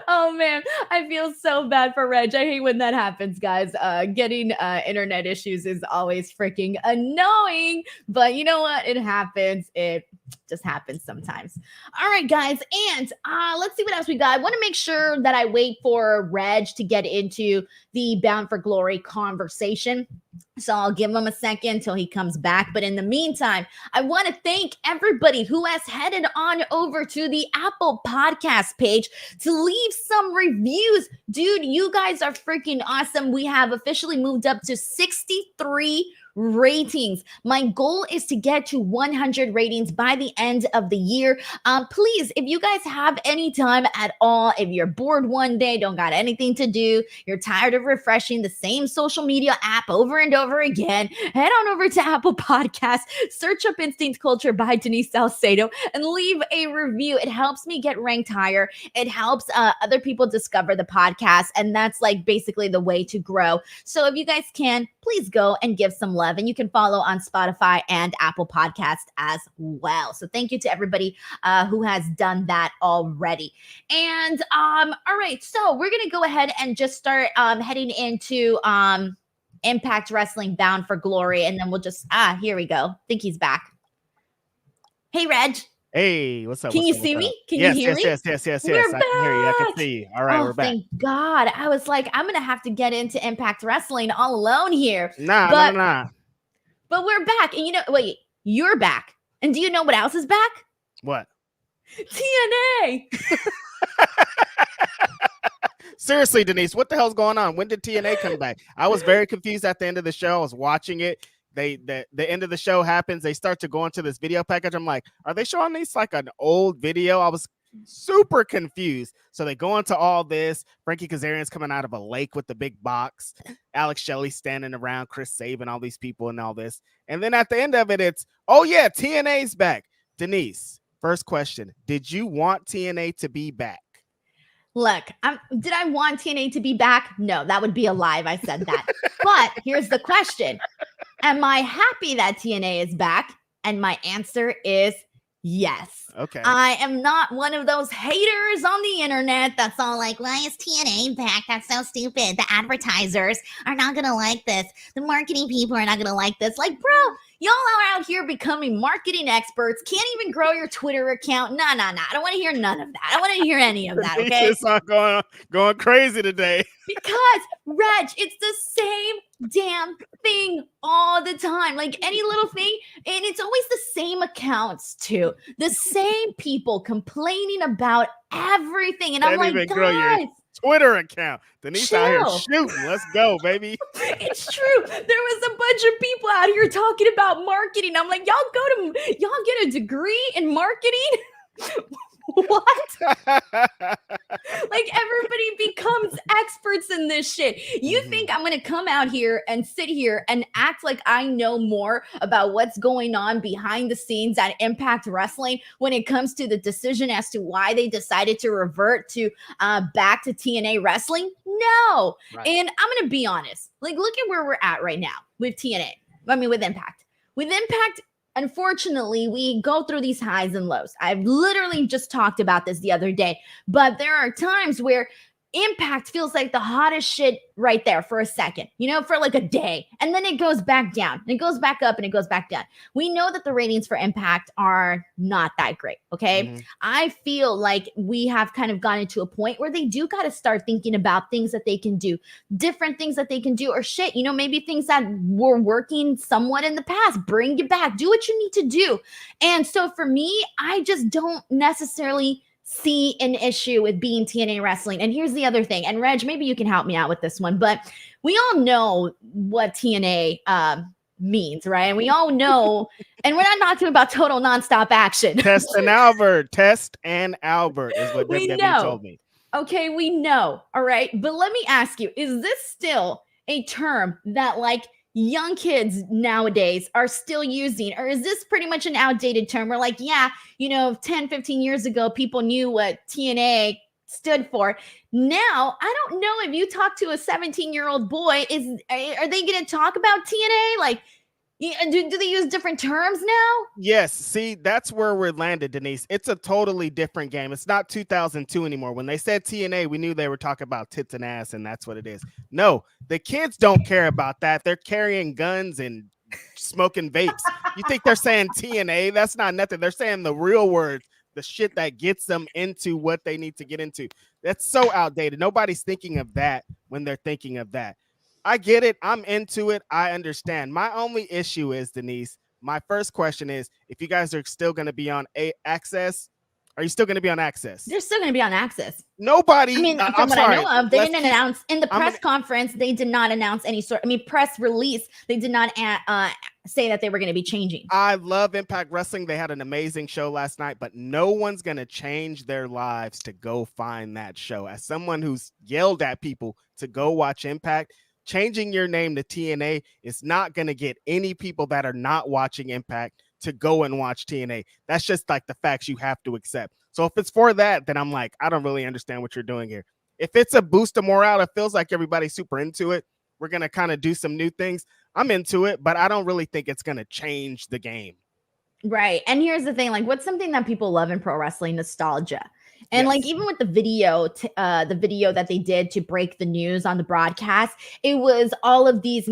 Oh man, I feel so bad for Reg. I hate when that happens, guys. Getting internet issues is always freaking annoying, but you know what? It happens. It just happens sometimes. All right, guys, and let's see what else we got. I want to make sure that I wait for Reg to get into the Bound for Glory conversation. So I'll give him a second till he comes back. But in the meantime, I want to thank everybody who has headed on over to the Apple Podcast page to leave some reviews. Dude, you guys are freaking awesome. We have officially moved up to 63 ratings. My goal is to get to 100 ratings by the end of the year. Please, if you guys have any time at all, if you're bored one day, don't got anything to do, you're tired of refreshing the same social media app over and over again, head on over to Apple Podcasts, search up Instinct Culture by Denise Salcedo, and leave a review. It helps me get ranked higher. It helps other people discover the podcast, and that's like basically the way to grow. So if you guys can, please go and give some love, and you can follow on Spotify and Apple Podcast as well. So thank you to everybody who has done that already. And all right, so we're gonna go ahead and just start heading into Impact Wrestling Bound for Glory, and then we'll just here we go. I think he's back. Hey, Reg.
Hey, what's up?
Can you see me? Can you hear me?
Yes.
We're
I can hear you. I can see you. All right, we're back.
Thank God. I was like, I'm gonna have to get into Impact Wrestling all alone here.
Nah.
But we're back, and wait, you're back. And do you know what else is back?
What?
TNA.
Seriously, Denise, what the hell's going on? When did TNA come back? I was very confused at the end of the show. I was watching it. The end of the show happens. They start to go into this video package. I'm like, are they showing these like an old video? I was super confused. So they go into all this. Frankie Kazarian's coming out of a lake with the big box. Alex Shelley standing around, Chris Sabin, all these people and all this. And then at the end of it, it's, oh yeah, TNA's back. Denise, First question, did you want TNA to be back?
Look, did I want TNA to be back? No, that would be a lie if I said that. But here's the question. Am I happy that TNA is back? And my answer is yes.
Okay.
I am not one of those haters on the internet that's all like, why is TNA back? That's so stupid. The advertisers are not going to like this. The marketing people are not going to like this. Like, bro, y'all are out here becoming marketing experts. Can't even grow your Twitter account. Nah. I don't want to hear none of that. I don't want to hear any of that, okay?
It's not going crazy today.
Because, Reg, it's the same damn thing all the time. Like any little thing, and it's always the same accounts too. The same people complaining about everything. And I'm like, guys,
Twitter account. Denise out here shooting. Let's go, baby.
It's true. There was a bunch of people out here talking about marketing. I'm like, y'all get a degree in marketing? What? Like everybody becomes experts in this shit. You think I'm going to come out here and sit here and act like I know more about what's going on behind the scenes at Impact Wrestling when it comes to the decision as to why they decided to revert to back to TNA Wrestling? No. Right. And I'm going to be honest. Like, look at where we're at right now with TNA. I mean, with Impact. With Impact, unfortunately, we go through these highs and lows. I've literally just talked about this the other day, but there are times where Impact feels like the hottest shit right there for a second, for like a day. And then it goes back down and it goes back up and it goes back down. We know that the ratings for Impact are not that great. Okay. I feel like we have kind of gotten to a point where they do got to start thinking about things that they can do, different things that they can do, or shit, maybe things that were working somewhat in the past, bring it back, do what you need to do. And so for me, I just don't necessarily see an issue with being TNA Wrestling. And here's the other thing. And Reg, maybe you can help me out with this one, but we all know what TNA means, right? And we all know, and we're not talking about total nonstop action.
Test and Albert is what WWE told me.
Okay, we know. All right. But let me ask you, is this still a term that like young kids nowadays are still using, or is this pretty much an outdated term? We're like, 10, 15 years ago, people knew what TNA stood for. Now, I don't know if you talk to a 17-year-old boy, are they going to talk about TNA? Like, do they use different terms now?
Yes. See, that's where we're landed, Denise. It's a totally different game. It's not 2002 anymore. When they said TNA, we knew they were talking about tits and ass, and that's what it is. No, the kids don't care about that. They're carrying guns and smoking vapes. You think they're saying TNA? That's not nothing. They're saying the real words, the shit that gets them into what they need to get into. That's so outdated. Nobody's thinking of that when they're thinking of that. I get it. I'm into it. I understand. My only issue is, Denise, my first question is, if you guys are still going to be on Access, are you still going to be on Access?
They're still going to be on Access.
Nobody.
I mean, from what I know of, they didn't announce in the press conference. They did not announce any sort. Press release. They did not say that they were going to be changing.
I love Impact Wrestling. They had an amazing show last night, but no one's going to change their lives to go find that show. As someone who's yelled at people to go watch Impact, changing your name to TNA is not going to get any people that are not watching Impact to go and watch TNA. That's just like the facts you have to accept. So if it's for that, then I'm like, I don't really understand what you're doing here. If it's a boost of morale, it feels like everybody's super into it. We're going to kind of do some new things. I'm into it, but I don't really think it's going to change the game.
Right. And here's the thing, like, what's something that people love in pro wrestling? Nostalgia. And like, even with the video that they did to break the news on the broadcast, it was all of these,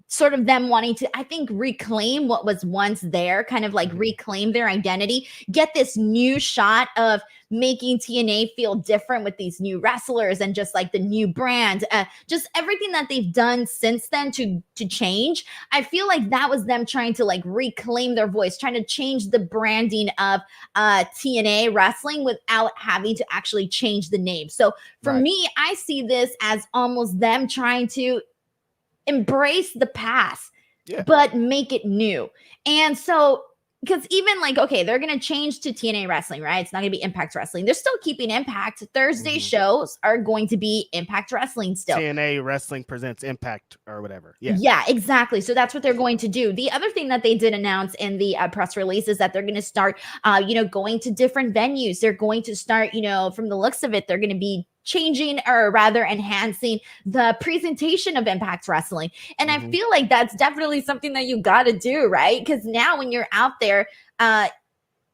sort of them wanting to, I think, reclaim what was once there, kind of like reclaim their identity, get this new shot of making TNA feel different with these new wrestlers and just like the new brand, just everything that they've done since then to change. I feel like that was them trying to like reclaim their voice, trying to change the branding of TNA Wrestling without having to actually change the name. So for me, I see this as almost them trying to embrace the past, but make it new. And so because even like, okay, they're going to change to TNA Wrestling, right? It's not going to be Impact Wrestling. They're still keeping Impact. Thursday shows are going to be Impact Wrestling still.
TNA Wrestling presents Impact or whatever. Yeah.
Yeah, exactly. So that's what they're going to do. The other thing that they did announce in the press release is that they're going to start, going to different venues. They're going to start, from the looks of it, they're going to be changing or rather enhancing the presentation of Impact Wrestling. And I feel like that's definitely something that you got to do, right? Because now when you're out there, I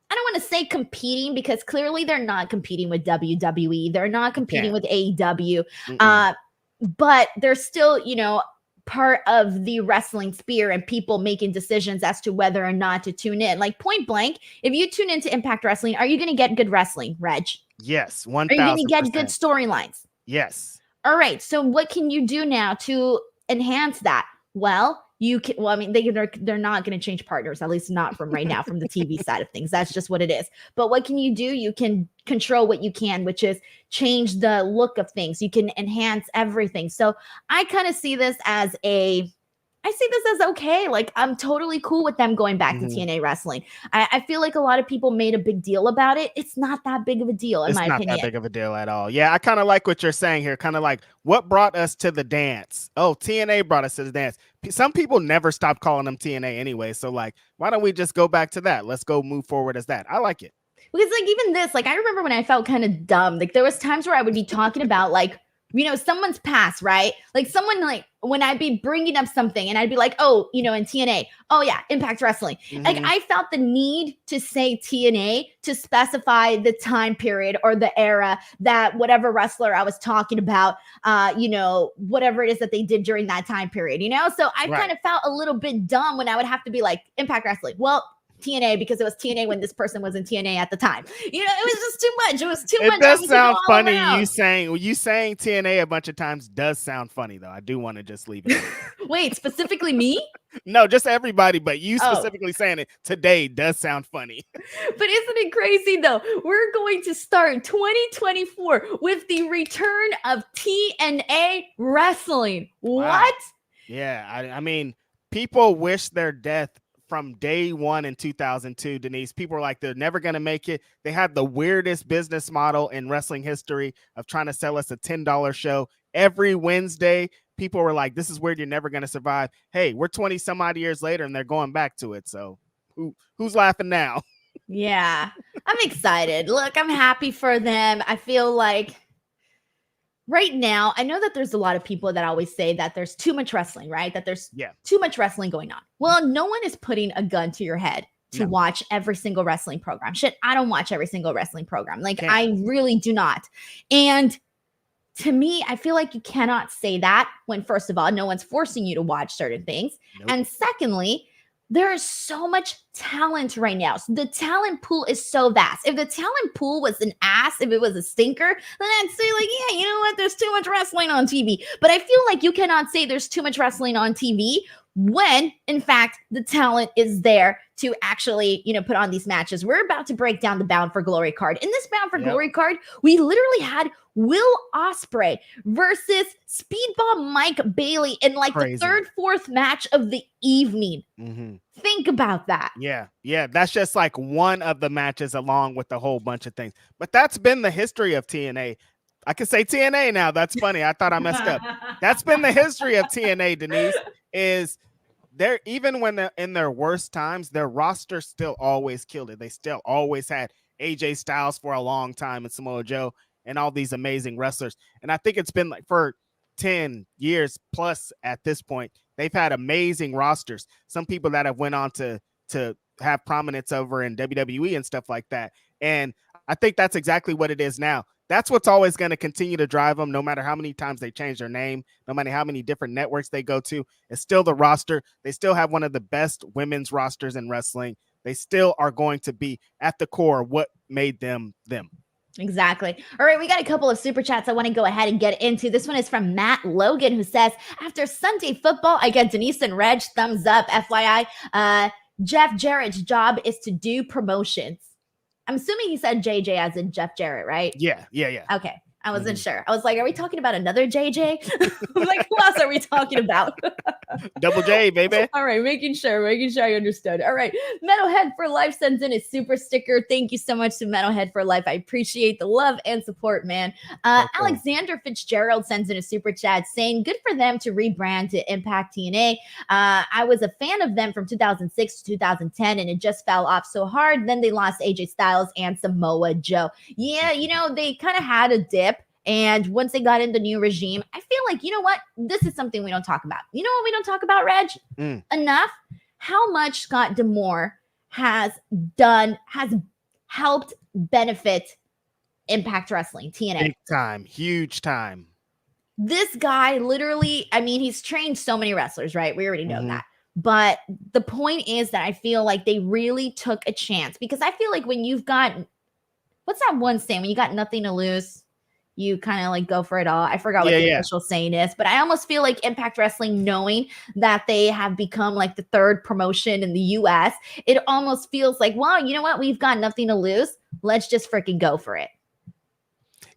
don't want to say competing because clearly they're not competing with WWE. They're not competing with AEW. But they're still, part of the wrestling sphere and people making decisions as to whether or not to tune in. Like point blank, if you tune into Impact Wrestling, are you going to get good wrestling, Reg?
Yes, 1,000%.
Are you going to get good storylines?
Yes.
All right. So what can you do now to enhance that? Well, they're not going to change partners, at least not from right now, from the TV side of things. That's just what it is. But what can you do? You can control what you can, which is change the look of things. You can enhance everything. So I kind of see this as okay. Like I'm totally cool with them going back to TNA Wrestling. I feel like a lot of people made a big deal about it. It's not that big of a deal, in my opinion.
It's not that big of a deal at all. Yeah, I kind of like what you're saying here. Kind of like what brought us to the dance. Oh, TNA brought us to the dance. Some people never stop calling them TNA anyway. So like, why don't we just go back to that? Let's go move forward as that. I like it.
Because like even this, like I remember when I felt kind of dumb. Like there was times where I would be talking about like, someone's past, right? Like someone like when I'd be bringing up something and I'd be like, oh, in TNA, oh yeah, Impact Wrestling. Like I felt the need to say TNA to specify the time period or the era that whatever wrestler I was talking about, whatever it is that they did during that time period, So I kind of felt a little bit dumb when I would have to be like Impact Wrestling. Well, TNA because it was TNA when this person was in TNA at the time. It was just too much. It was too much.
It does sound funny. You saying TNA a bunch of times does sound funny though. I do want to just leave it.
Wait, specifically me?
No, just everybody, but you specifically saying it today does sound funny.
But isn't it crazy though? We're going to start 2024 with the return of TNA Wrestling. Wow. What?
Yeah, I mean, people wish their death from day one in 2002, Denise. People were like, they're never going to make it. They had the weirdest business model in wrestling history of trying to sell us a $10 show every Wednesday. People were like, this is weird. You're never going to survive. Hey, we're 20 some odd years later and they're going back to it. So who's laughing now?
Yeah, I'm excited. Look, I'm happy for them. I feel like right now, I know that there's a lot of people that always say that there's too much wrestling, right? That there's too much wrestling going on. Well, no one is putting a gun to your head to watch every single wrestling program. Shit, I don't watch every single wrestling program. Like, I really do not. And to me, I feel like you cannot say that when, first of all, no one's forcing you to watch certain things. And secondly, there is so much talent right now. So the talent pool is so vast. If the talent pool was an ass, if it was a stinker, then I'd say like, yeah, you know what? There's too much wrestling on TV. But I feel like you cannot say there's too much wrestling on TV when, in fact, the talent is there to actually, put on these matches. We're about to break down the Bound for Glory card. In this Bound for Glory card, we literally had Will Ospreay versus Speedball Mike Bailey in like the third, fourth match of the evening. Think about that.
Yeah. That's just like one of the matches along with a whole bunch of things. But that's been the history of TNA. I can say TNA now. That's funny. I thought I messed up. That's been the history of TNA, Denise, is they're even when they're in their worst times, their roster still always killed it. They still always had AJ Styles for a long time and Samoa Joe and all these amazing wrestlers. And I think it's been like for 10 years plus at this point, they've had amazing rosters. Some people that have went on to have prominence over in WWE and stuff like that. And I think that's exactly what it is now. That's what's always going to continue to drive them, no matter how many times they change their name, no matter how many different networks they go to. It's still the roster. They still have one of the best women's rosters in wrestling. They still are going to be at the core what made them them.
Exactly. All right, we got a couple of super chats I want to go ahead and get into. This one is from Matt Logan, who says, after Sunday football, I get Denise and Reg thumbs up. FYI, Jeff Jarrett's job is to do promotions. I'm assuming he said JJ as in Jeff Jarrett, right?
Yeah.
Okay. I wasn't sure. I was like, are we talking about another JJ? Like, who else are we talking about?
Double J, baby.
All right, making sure I understood. All right, Metalhead for Life sends in a super sticker. Thank you so much to Metalhead for Life. I appreciate the love and support, man. Alexander Fitzgerald sends in a super chat saying, good for them to rebrand to Impact TNA. I was a fan of them from 2006 to 2010, and it just fell off so hard. Then they lost AJ Styles and Samoa Joe. Yeah, they kind of had a dip. And once they got in the new regime, I feel like, you know what? This is something we don't talk about. You know what we don't talk about, Reg? Enough. How much Scott D'Amore has helped benefit Impact Wrestling, TNA.
Big time. Huge time.
This guy literally, I mean, he's trained so many wrestlers, right? We already know that. But the point is that I feel like they really took a chance, because I feel like when you've got, what's that one saying? When you got nothing to lose, you kind of like go for it all. I forgot what the official saying is, but I almost feel like Impact Wrestling, knowing that they have become like the third promotion in the US, it almost feels like, well, you know what? We've got nothing to lose. Let's just freaking go for it.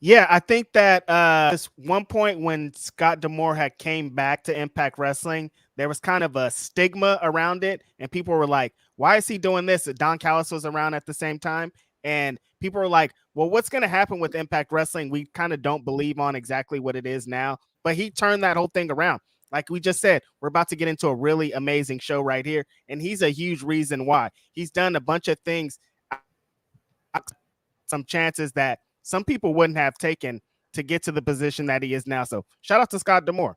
Yeah, I think that this one point when Scott D'Amore had came back to Impact Wrestling, there was kind of a stigma around it, and people were like, why is he doing this? Don Callis was around at the same time, and people were like, well, what's going to happen with Impact Wrestling? We kind of don't believe on exactly what it is now, but he turned that whole thing around. Like we just said, we're about to get into a really amazing show right here, and he's a huge reason why. He's done a bunch of things, some chances that some people wouldn't have taken to get to the position that he is now. So shout out to Scott D'Amore.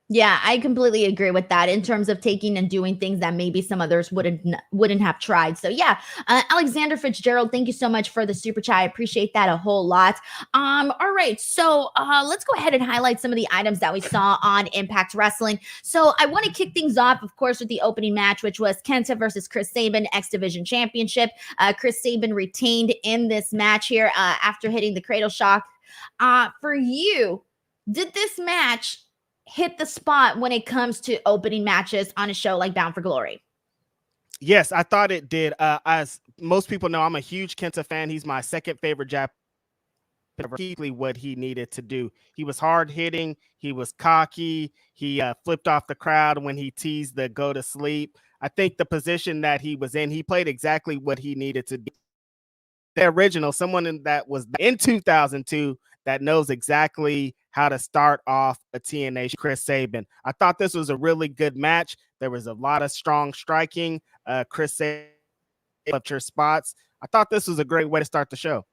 Yeah, I completely agree with that in terms of taking and doing things that maybe some others wouldn't have tried. So yeah, Alexander Fitzgerald, thank you so much for the super chat. I appreciate that a whole lot. All right, so let's go ahead and highlight some of the items that we saw on Impact Wrestling. So I want to kick things off, of course, with the opening match, which was Kenta versus Chris Sabin, X Division Championship. Chris Sabin retained in this match here after hitting the cradle shock. For you, did this match hit the spot when it comes to opening matches on a show like Bound for Glory?
Yes, I thought it did. As most people know, I'm a huge Kenta fan. He's my second favorite Japanese. What he needed to do. He was hard hitting. He was cocky. He flipped off the crowd when he teased the go to sleep. I think the position that he was in, he played exactly what he needed to do. The original, someone that was in 2002 that knows exactly how to start off a TNA, Chris Sabin. I thought this was a really good match. There was a lot of strong striking. Chris Sabin left your spots. I thought this was a great way to start the show.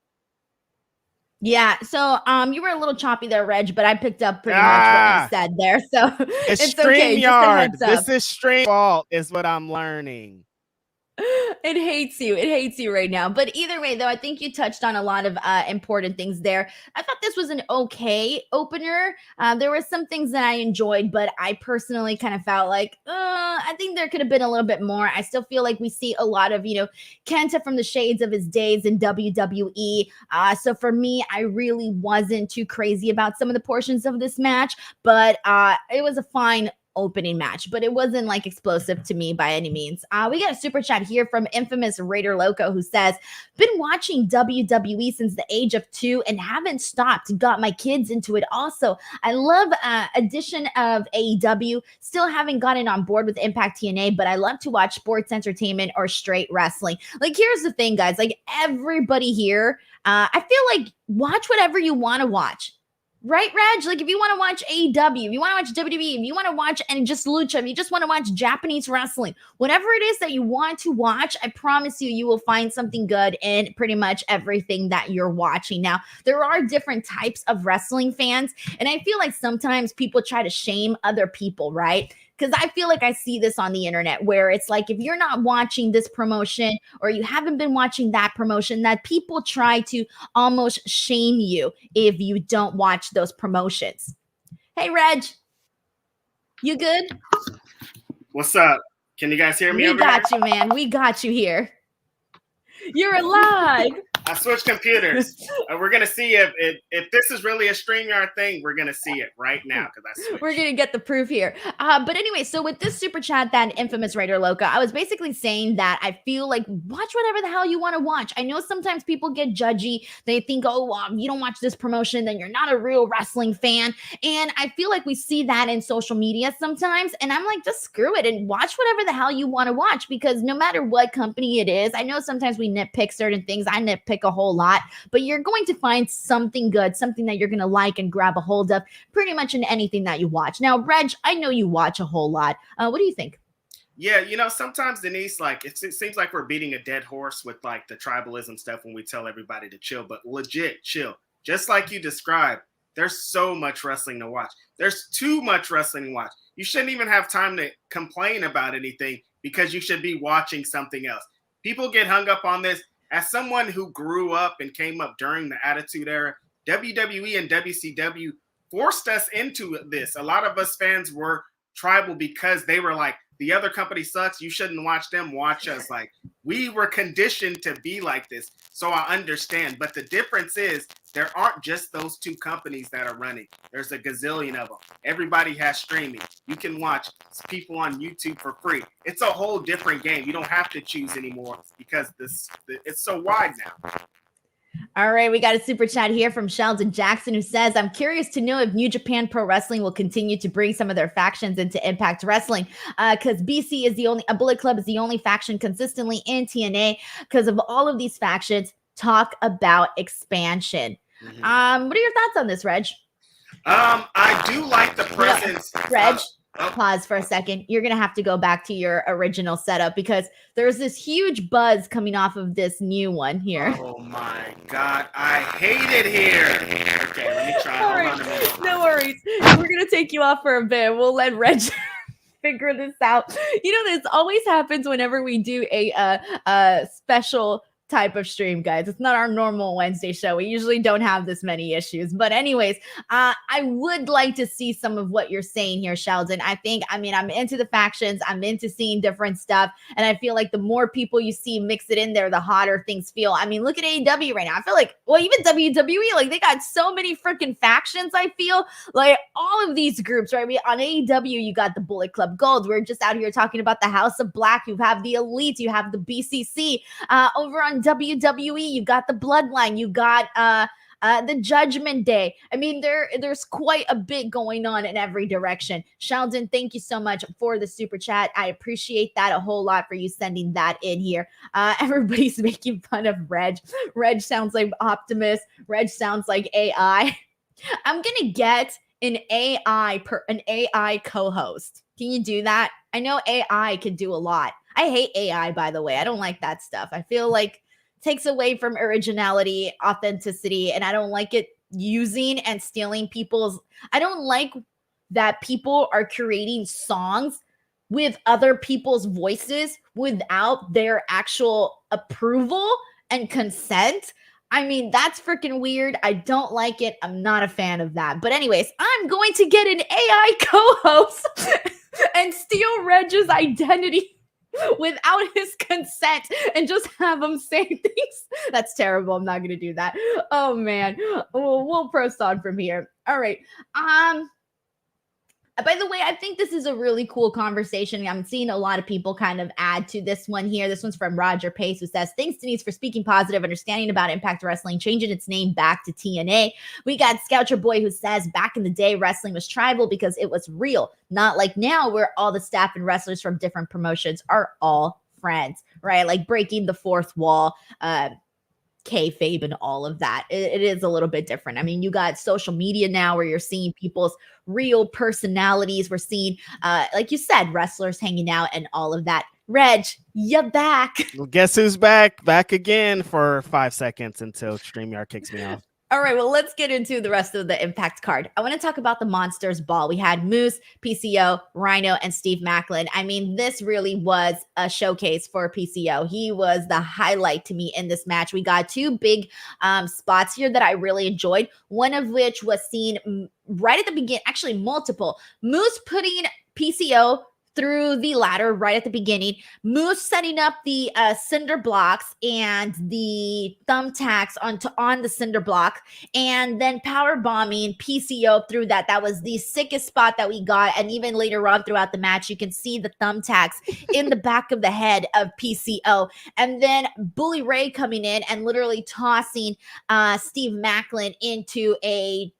Yeah, so you were a little choppy there, Reg, but I picked up pretty much what you said there. So it's okay. Just a heads up.
This is Stream fault is what I'm learning.
It hates you right now. But either way, though, I think you touched on a lot of important things there. I thought this was an okay opener. There were some things that I enjoyed, but I personally kind of felt like, I think there could have been a little bit more. I still feel like we see a lot of, Kenta from the shades of his days in WWE. So for me, I really wasn't too crazy about some of the portions of this match, but it was a fine opening match, but it wasn't like explosive to me by any means. We got a super chat here from infamous Raider Loco who says, been watching WWE since the age of 2 and haven't stopped. Got my kids into it also. I love addition of AEW. Still haven't gotten on board with Impact TNA, but I love to watch sports entertainment or straight wrestling. Like, here's the thing, guys. Like, everybody here, I feel like watch whatever you want to watch. Right, Reg? Like, if you want to watch AEW, if you want to watch WWE, if you want to watch and just lucha, if you just want to watch Japanese wrestling, whatever it is that you want to watch, I promise you, you will find something good in pretty much everything that you're watching. Now, there are different types of wrestling fans, and I feel like sometimes people try to shame other people, right? Because I feel like I see this on the internet where it's like, if you're not watching this promotion or you haven't been watching that promotion, that people try to almost shame you if you don't watch those promotions. Hey, Reg, you good?
What's up? Can you guys hear me?
We got you, man. We got you here. You're alive.
I switched computers. We're gonna see if this is really a StreamYard thing. We're gonna see it right now because I switched.
We're gonna get the proof here. But anyway, so with this super chat, that infamous Raider Loca, I was basically saying that I feel like watch whatever the hell you want to watch. I know sometimes people get judgy. They think, oh, you don't watch this promotion, then you're not a real wrestling fan. And I feel like we see that in social media sometimes. And I'm like, just screw it and watch whatever the hell you want to watch, because no matter what company it is, I know sometimes we nitpick certain things. I nitpick a whole lot, but you're going to find something good, something that you're going to like and grab a hold of pretty much in anything that you watch. Now, Reg, I know you watch a whole lot. What do you think?
Yeah, sometimes, Denise, like it seems like we're beating a dead horse with like the tribalism stuff when we tell everybody to chill, but legit chill. Just like you described, there's so much wrestling to watch. There's too much wrestling to watch. You shouldn't even have time to complain about anything because you should be watching something else. People get hung up on this. As someone who grew up and came up during the Attitude Era, WWE and WCW forced us into this. A lot of us fans were tribal because they were like, the other company sucks, you shouldn't watch them, watch us. Like, we were conditioned to be like this, so I understand. But the difference is there aren't just those two companies that are running. There's a gazillion of them. Everybody has streaming. You can watch people on YouTube for free. It's a whole different game. You don't have to choose anymore because it's so wide now.
All right, we got a super chat here from Sheldon Jackson, who says, I'm curious to know if New Japan Pro Wrestling will continue to bring some of their factions into Impact Wrestling, because BC is Bullet Club is the only faction consistently in TNA because of all of these factions. Talk about expansion. Mm-hmm. What are your thoughts on this, Reg?
I do like the presence.
Reg, pause for a second. You're going to have to go back to your original setup because there's this huge buzz coming off of this new one here.
Oh my God. I hate it here. Okay, let me try.
All right. No worries. We're going to take you off for a bit. We'll let Reg figure this out. This always happens whenever we do a special type of stream, guys. It's not our normal Wednesday show. We usually don't have this many issues. But anyways, I would like to see some of what you're saying here, Sheldon. I'm into the factions. I'm into seeing different stuff. And I feel like the more people you see mix it in there, the hotter things feel. I mean, look at AEW right now. I feel like, even WWE, like they got so many freaking factions. I feel like all of these groups, right? On AEW, you got the Bullet Club Gold. We're just out here talking about the House of Black. You have the Elite. You have the BCC. Over on WWE, you got the Bloodline, you got the Judgment Day. I mean, there's quite a bit going on in every direction. Sheldon, thank you so much for the super chat. I appreciate that a whole lot for you sending that in here. Everybody's making fun of Reg. Reg sounds like Optimus. Reg sounds like AI. I'm gonna get an AI co-host. Can you do that? I know AI can do a lot. I hate AI, by the way. I don't like that stuff. I feel like takes away from originality, authenticity, and I don't like it using and stealing I don't like that people are creating songs with other people's voices without their actual approval and consent. I mean, that's freaking weird. I don't like it. I'm not a fan of that. But anyways, I'm going to get an AI co-host and steal Reg's identity without his consent and just have him say things. That's terrible. I'm not going to do that. Oh, man. We'll press on from here. All right. By the way, I think this is a really cool conversation. I'm seeing a lot of people kind of add to this one here. This one's from Roger Pace, who says, thanks, Denise, for speaking positive, understanding about Impact Wrestling, changing its name back to TNA. We got Scoucher Boy, who says, back in the day, wrestling was tribal because it was real. Not like now, where all the staff and wrestlers from different promotions are all friends, right? Like breaking the fourth wall, kayfabe and all of that. It is a little bit different. I mean, you got social media now where you're seeing people's real personalities. We're seeing, like you said, wrestlers hanging out and all of that. Reg, you're back.
Well, guess who's back? Back again for 5 seconds until StreamYard kicks me off.
All right, well, let's get into the rest of the Impact card. I want to talk about the Monsters Ball. We had Moose, PCO, Rhino, and Steve Macklin. I mean, this really was a showcase for PCO. He was the highlight to me in this match. We got two big spots here that I really enjoyed, one of which was seen right at the beginning, actually multiple. Moose putting PCO through the ladder right at the beginning. Moose setting up the cinder blocks and the thumbtacks on the cinder block, and then power bombing PCO through that. That was the sickest spot that we got. And even later on throughout the match, you can see the thumbtacks in the back of the head of PCO. And then Bully Ray coming in and literally tossing Steve Macklin into a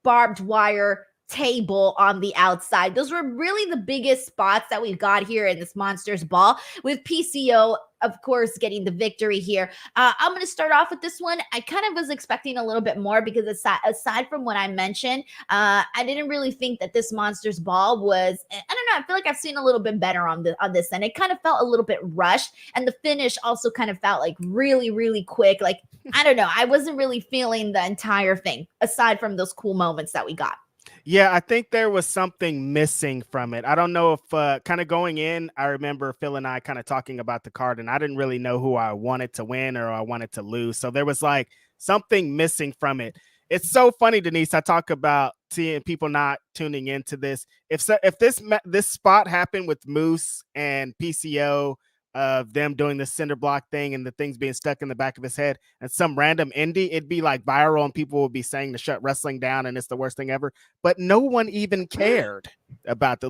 barbed wire table on the outside. Those were really the biggest spots that we've got here in this Monsters Ball, with PCO, of course, getting the victory here. I'm going to start off with this one. I kind of was expecting a little bit more because aside from what I mentioned, I didn't really think that this Monsters Ball was, I don't know, I feel like I've seen a little bit better on this end. It kind of felt a little bit rushed, and the finish also kind of felt like really, really quick. Like, I don't know, I wasn't really feeling the entire thing aside from those cool moments that we got.
Yeah, I think there was something missing from it. I don't know if kind of going in, I remember Phil and I kind of talking about the card, and I didn't really know who I wanted to win or I wanted to lose. So there was like something missing from it. It's so funny, Denise. I talk about seeing people not tuning into this. If this spot happened with Moose and PCO, of them doing the cinder block thing and the things being stuck in the back of his head, and some random indie, it'd be like viral and people would be saying to shut wrestling down and it's the worst thing ever. But no one even cared about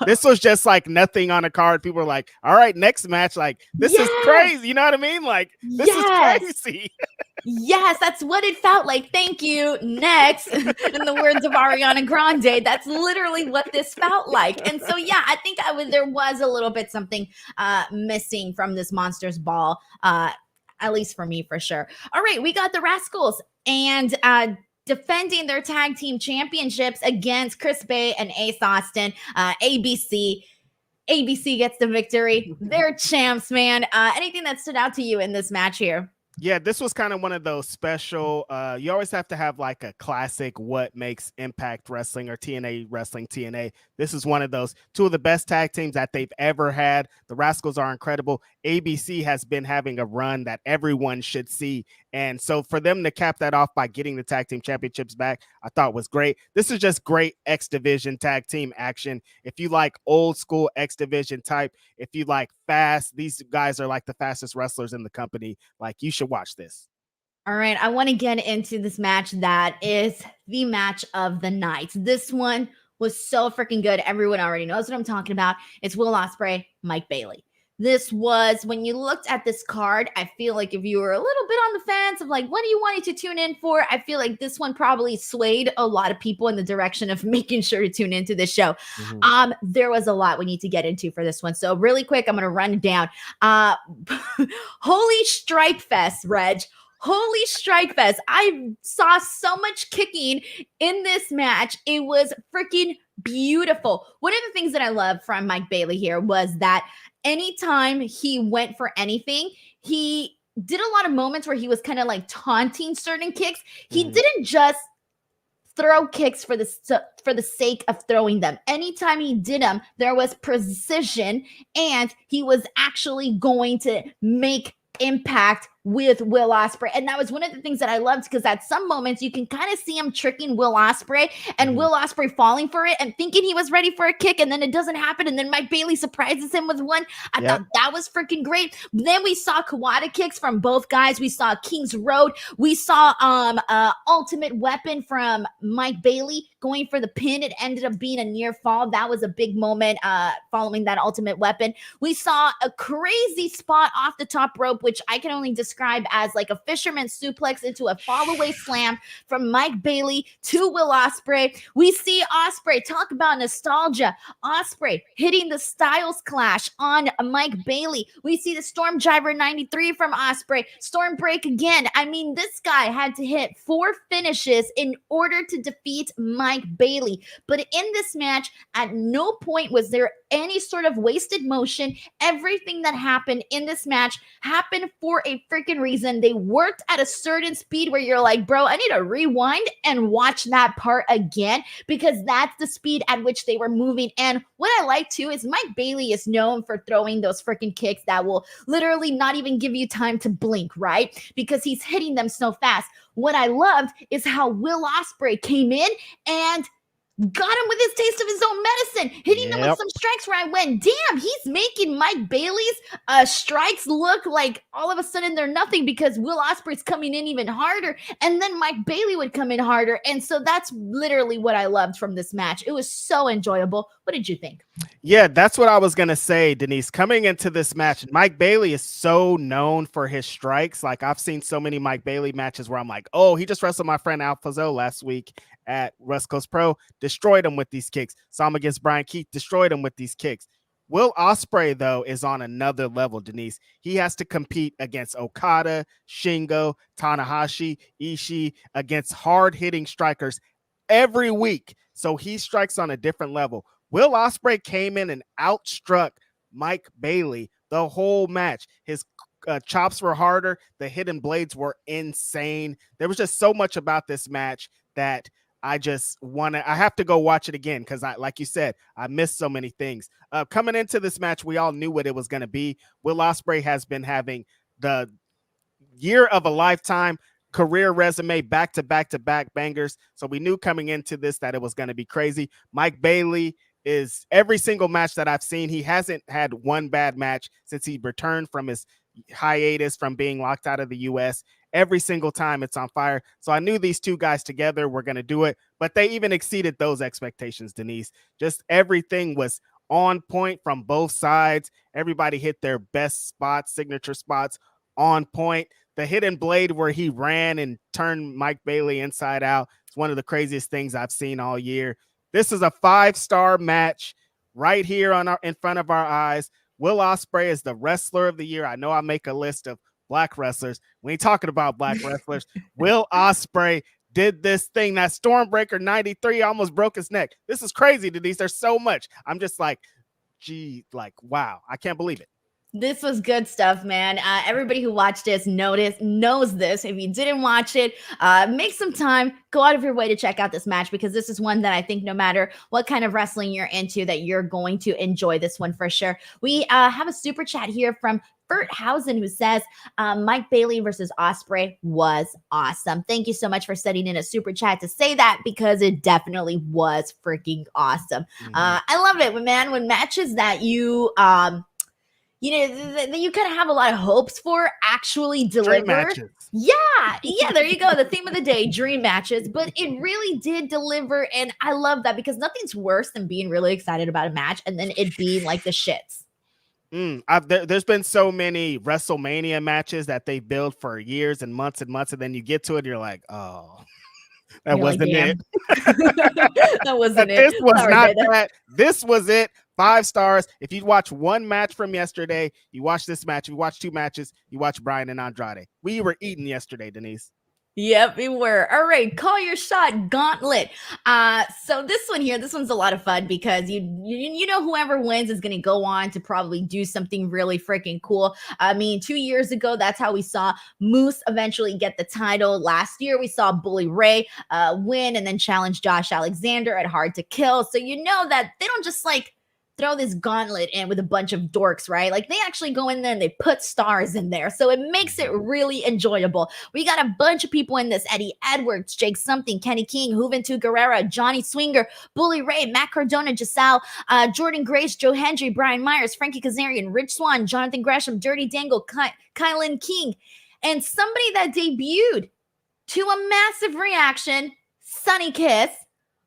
this was just like nothing on a card. People were like, all right, next match, like this is crazy. You know what I mean? Like this is crazy.
Yes, that's what it felt like. Thank you. Next, in the words of Ariana Grande, that's literally what this felt like. And so, yeah, I think there was a little bit something missing from this Monsters Ball, at least for me, for sure. All right, we got the Rascals and defending their tag team championships against Chris Bay and Ace Austin. ABC gets the victory. They're champs, man. Anything that stood out to you in this match here?
Yeah, this was kind of one of those special, you always have to have like a classic what makes Impact Wrestling or TNA Wrestling TNA. This is one of those, two of the best tag teams that they've ever had. The Rascals are incredible. ABC has been having a run that everyone should see. And so for them to cap that off by getting the tag team championships back, I thought was great. This is just great X Division tag team action. If you like old school X Division type, if you like fast, these guys are like the fastest wrestlers in the company. Like, you should watch this.
All right, I want to get into this match that is the match of the night. This one was so freaking good. Everyone already knows what I'm talking about. It's Will Ospreay, Mike Bailey. This was, when you looked at this card, I feel like if you were a little bit on the fence of like, what do you want to tune in for? I feel like this one probably swayed a lot of people in the direction of making sure to tune into this show. Mm-hmm. There was a lot we need to get into for this one. So really quick, I'm going to run it down. Holy Stripe Fest, Reg. Holy Strike Fest. I saw so much kicking in this match. It was freaking beautiful. One of the things that I love from Mike Bailey here was that anytime he went for anything, he did a lot of moments where he was kind of like taunting certain kicks. He didn't just throw kicks for the sake of throwing them. Anytime he did them, there was precision, and he was actually going to make impact with Will Ospreay. And that was one of the things that I loved, because at some moments you can kind of see him tricking Will Ospreay and Will Ospreay falling for it and thinking he was ready for a kick, and then it doesn't happen, and then Mike Bailey surprises him with one. I thought that was freaking great. Then we saw Kawada kicks from both guys. We saw King's Road. We saw Ultimate Weapon from Mike Bailey going for the pin. It ended up being a near fall. That was a big moment following that Ultimate Weapon. We saw a crazy spot off the top rope, which I can only describe as like a fisherman suplex into a fall-away slam from Mike Bailey to Will Ospreay. We see Ospreay, talk about nostalgia. Ospreay hitting the Styles Clash on Mike Bailey. We see the Storm Driver 93 from Ospreay. Storm Break again. I mean, this guy had to hit 4 finishes in order to defeat Mike Bailey. But in this match, at no point was there any sort of wasted motion. Everything that happened in this match happened for a freaking reason. They worked at a certain speed where you're like, bro, I need to rewind and watch that part again, because that's the speed at which they were moving. And what I like too is Mike Bailey is known for throwing those freaking kicks that will literally not even give you time to blink, right? Because he's hitting them so fast. What I loved is how Will Ospreay came in and got him with his taste of his own medicine, hitting him with some strikes where I went, damn, he's making Mike Bailey's strikes look like all of a sudden they're nothing because Will Ospreay's coming in even harder, and then Mike Bailey would come in harder. And so that's literally what I loved from this match. It was so enjoyable. What did you think?
Yeah, that's what I was going to say, Denise. Coming into this match, Mike Bailey is so known for his strikes. Like, I've seen so many Mike Bailey matches where I'm like, oh, he just wrestled my friend Alphazo last week at West Coast Pro, destroyed him with these kicks. Saw him against Brian Keith, destroyed him with these kicks. Will Ospreay, though, is on another level, Denise. He has to compete against Okada, Shingo, Tanahashi, Ishii, against hard-hitting strikers every week. So he strikes on a different level. Will Ospreay came in and outstruck Mike Bailey the whole match. His chops were harder. The hidden blades were insane. There was just so much about this match that I have to go watch it again because, like you said, I missed so many things. Coming into this match, we all knew what it was going to be. Will Ospreay has been having the year of a lifetime career resume, back-to-back bangers. So we knew coming into this that it was going to be crazy. Mike Bailey is every single match that I've seen, he hasn't had one bad match since he returned from his hiatus from being locked out of the US. Every single time it's on fire. So I knew these two guys together were going to do it, but they even exceeded those expectations, Denise. Just everything was on point from both sides. Everybody hit their best spots, signature spots on point. The hidden blade where he ran and turned Mike Bailey inside out. It's one of the craziest things I've seen all year. This is a 5-star match right here in front of our eyes. Will Ospreay is the wrestler of the year. I know I make a list of black wrestlers. We ain't talking about black wrestlers. Will Ospreay did this thing. That Stormbreaker 93 almost broke his neck. This is crazy, Denise. There's so much. I'm just like, gee, like, wow. I can't believe it.
This was good stuff, man. Everybody who watched this knows this. If you didn't watch it, make some time, go out of your way to check out this match because this is one that I think no matter what kind of wrestling you're into, that you're going to enjoy this one for sure. We have a super chat here from Berthausen who says Mike Bailey versus Ospreay was awesome. Thank you so much for sending in a super chat to say that because it definitely was freaking awesome. I love it, man, when matches that you that you kind of have a lot of hopes for actually deliver. Yeah, there you go. The theme of the day, dream matches. But it really did deliver. And I love that because nothing's worse than being really excited about a match and then it being like the shits.
There's been so many WrestleMania matches that they build for years and months, and then you get to it and you're like, oh, that wasn't it.
That wasn't it.
This was not that. This was it. 5 stars. If you watch one match from yesterday, you watch this match. If you watch 2 matches, you watch Bryan and Andrade. We were eating yesterday, Denise.
Yep, we were. All right, call your shot, gauntlet. So this one's a lot of fun because you know whoever wins is going to go on to probably do something really freaking cool. I mean, 2 years ago, that's how we saw Moose eventually get the title. Last year, we saw Bully Ray win and then challenge Josh Alexander at Hard to Kill. So you know that they don't just like throw this gauntlet in with a bunch of dorks, right? Like they actually go in there and they put stars in there. So it makes it really enjoyable. We got a bunch of people in this. Eddie Edwards, Jake Something, Kenny King, Juventud Guerrera, Johnny Swinger, Bully Ray, Matt Cardona, Giselle, Jordan Grace, Joe Hendry, Brian Myers, Frankie Kazarian, Rich Swann, Jonathan Gresham, Dirty Dangle, Kylan King, and somebody that debuted to a massive reaction, Sonny Kiss.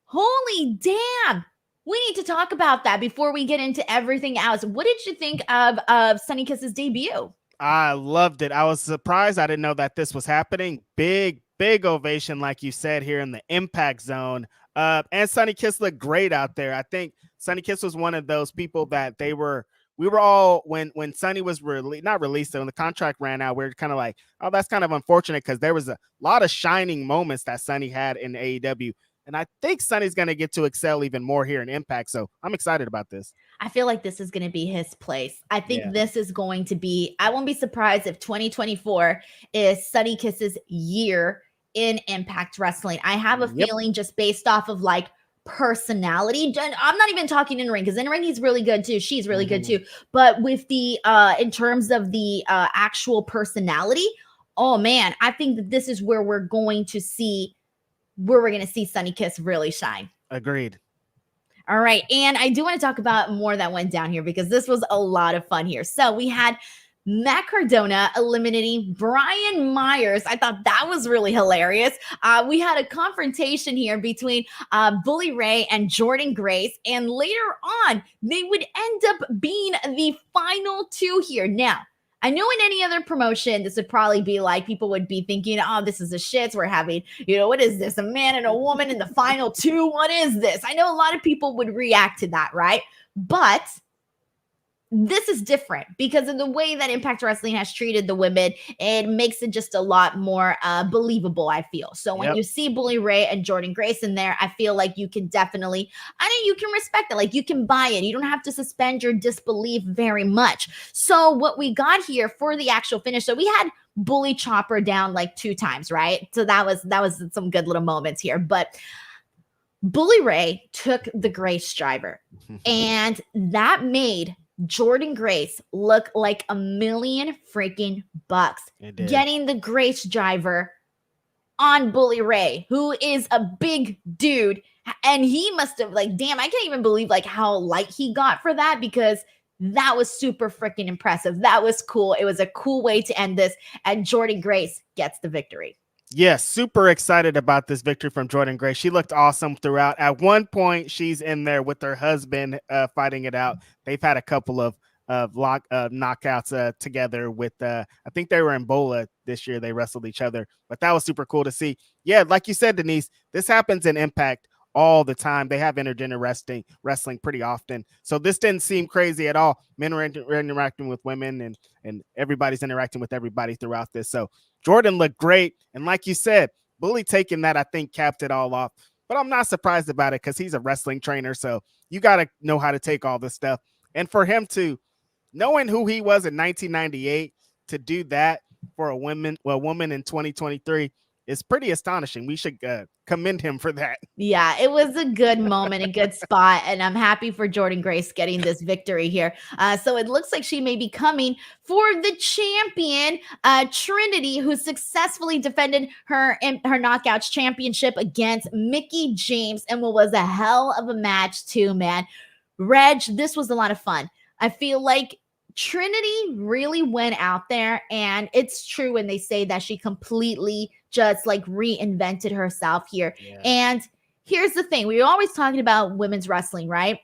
Holy damn. We need to talk about that before we get into everything else. What did you think of Sonny Kiss's debut?
I loved it. I was surprised. I didn't know that this was happening. Big ovation, like you said, here in the Impact Zone. And Sonny Kiss looked great out there. I think Sonny Kiss was one of those people that we were all, when Sonny was not released, when the contract ran out, we were kind of like, oh, that's kind of unfortunate because there was a lot of shining moments that Sonny had in AEW. And I think Sonny's going to get to excel even more here in Impact. So I'm excited about this.
I feel like this is going to be his place. I think this is going to be, I won't be surprised if 2024 is Sonny Kiss's year in Impact Wrestling. I have a feeling just based off of like personality. I'm not even talking in ring because in ring he's really good too. She's really good too. But with the, in terms of the actual personality, oh man, I think that this is where we're going to see Sonny Kiss really shine.
Agreed.
All right. And I do want to talk about more that went down here because this was a lot of fun here. So we had Matt Cardona eliminating Brian Myers. I thought that was really hilarious. We had a confrontation here between Bully Ray and Jordan Grace. And later on, they would end up being the final two here. Now, I know in any other promotion, this would probably be like people would be thinking, oh, this is a shits. We're having, what is this? A man and a woman in the final two? What is this? I know a lot of people would react to that, right? But this is different because of the way that Impact Wrestling has treated the women. It makes it just a lot more believable, I feel. So when you see Bully Ray and Jordan Grace in there, I feel like you can definitely, you can respect it. Like you can buy it. You don't have to suspend your disbelief very much. So what we got here for the actual finish, so we had Bully Chopper down like 2 times, right? So that was some good little moments here. But Bully Ray took the Grace driver and that made Jordan Grace look like $1 million freaking bucks getting the Grace driver on Bully Ray, who is a big dude. And he must have damn, I can't even believe how light he got for that because that was super freaking impressive. That was cool. It was a cool way to end this. And Jordan Grace gets the victory.
Yes, super excited about this victory from Jordan Grace. She looked awesome throughout. At one point, she's in there with her husband fighting it out. They've had a couple of knockouts together with, I think they were in Bola this year. They wrestled each other, but that was super cool to see. Yeah, like you said, Denise, this happens in Impact all the time. They have intergender wrestling pretty often. So this didn't seem crazy at all. Men are interacting with women and everybody's interacting with everybody throughout this. So Jordan looked great. And like you said, Bully taking that, I think, capped it all off. But I'm not surprised about it because he's a wrestling trainer. So you got to know how to take all this stuff. And for him to, knowing who he was in 1998, to do that for a woman in 2023 is pretty astonishing. We should commend him for that.
Yeah, it was a good moment, a good spot, and I'm happy for Jordan Grace getting this victory here. So it looks like she may be coming for the champion, Trinity, who successfully defended her Knockouts championship against Mickie James, and what was a hell of a match too, man. Reg, this was a lot of fun. I feel like Trinity really went out there, and it's true when they say that she completely just reinvented herself here. Yeah. And here's the thing. We're always talking about women's wrestling, right?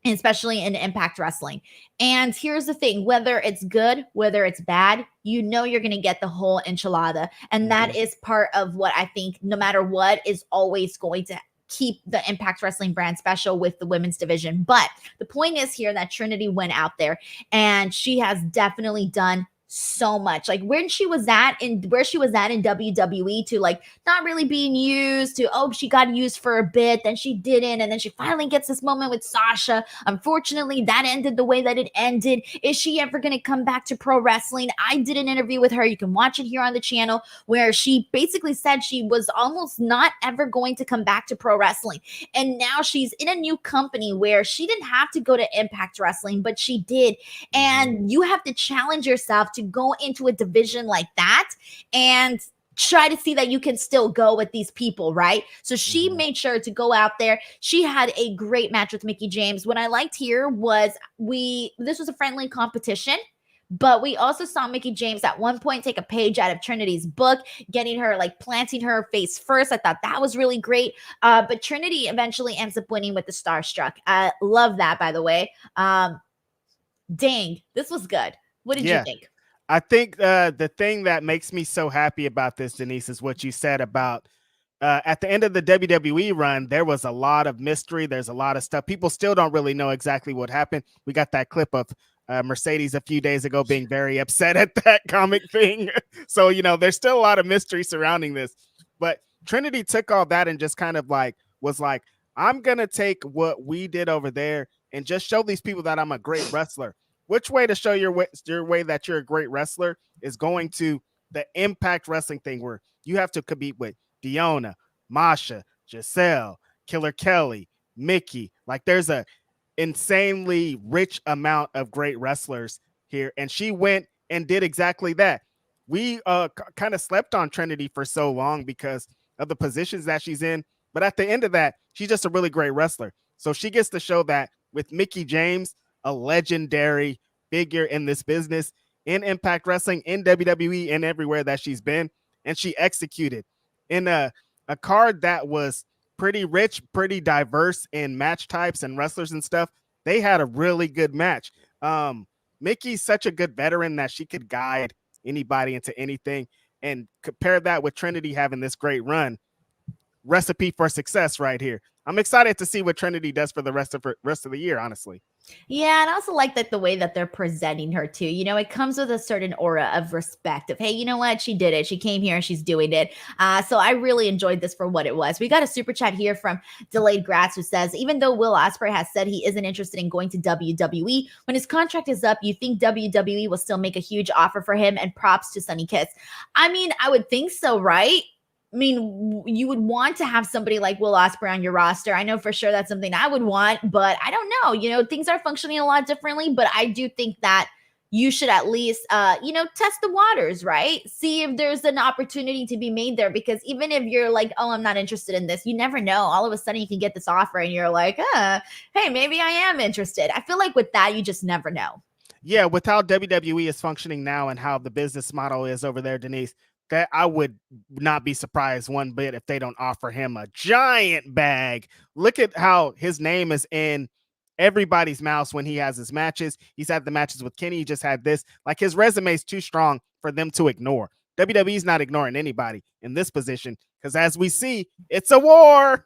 And especially in Impact Wrestling. And here's the thing, whether it's good, whether it's bad, you're going to get the whole enchilada. And that is part of what I think, no matter what, is always going to keep the Impact Wrestling brand special with the women's division. But the point is here that Trinity went out there and she has definitely done so much. Where she was at in WWE to not really being used to, she got used for a bit, then she didn't, and then she finally gets this moment with Sasha. Unfortunately, that ended the way that it ended. Is she ever going to come back to pro wrestling? I did an interview with her. You can watch it here on the channel where she basically said she was almost not ever going to come back to pro wrestling. And now she's in a new company where she didn't have to go to Impact Wrestling, but she did. And you have to challenge yourself to go into a division like that and try to see that you can still go with these people, right? So she made sure to go out there. She had a great match with Mickie James. What I liked here was this was a friendly competition, but we also saw Mickie James at one point take a page out of Trinity's book, getting her planting her face first. I thought that was really great. But Trinity eventually ends up winning with the Starstruck. I love that, by the way. Dang, this was good. What did you think?
I think the thing that makes me so happy about this, Denise, is what you said about at the end of the WWE run, there was a lot of mystery. There's a lot of stuff. People still don't really know exactly what happened. We got that clip of Mercedes a few days ago being very upset at that comic thing. So, there's still a lot of mystery surrounding this. But Trinity took all that and just kind of was like, I'm going to take what we did over there and just show these people that I'm a great wrestler. Which way to show your way that you're a great wrestler is going to the Impact Wrestling thing where you have to compete with Deonna, Masha, Giselle, Killer Kelly, Mickie. There's a insanely rich amount of great wrestlers here. And she went and did exactly that. We kind of slept on Trinity for so long because of the positions that she's in. But at the end of that, she's just a really great wrestler. So she gets to show that with Mickie James, a legendary figure in this business, in Impact Wrestling, in WWE, and everywhere that she's been. And she executed in a card that was pretty rich, pretty diverse in match types and wrestlers and stuff. They had a really good match. Mickey's such a good veteran that she could guide anybody into anything. And compare that with Trinity having this great run. Recipe for success right here. I'm excited to see what Trinity does for the rest of the year, honestly.
Yeah, and I also like that the way that they're presenting her too. You know, it comes with a certain aura of respect of, hey, you know what? She did it. She came here and she's doing it. So I really enjoyed this for what it was. We got a super chat here from Delayed Grats who says, even though Will Ospreay has said he isn't interested in going to WWE, when his contract is up, you think WWE will still make a huge offer for him? And props to Sunny Kiss. I mean, I would think so, right? I mean, you would want to have somebody like Will Ospreay on your roster. I know for sure that's something I would want, but I don't know. You know, things are functioning a lot differently, but I do think that you should at least, test the waters, right? See if there's an opportunity to be made there, because even if you're like, oh, I'm not interested in this, you never know. All of a sudden you can get this offer and you're like, hey, maybe I am interested. I feel like with that, you just never know.
Yeah, with how WWE is functioning now and how the business model is over there, Denise, that I would not be surprised one bit if they don't offer him a giant bag. Look at how his name is in everybody's mouths when he has his matches. He's had the matches with Kenny. He just had this. Like, his resume is too strong for them to ignore. WWE's not ignoring anybody in this position because, as we see, it's a war.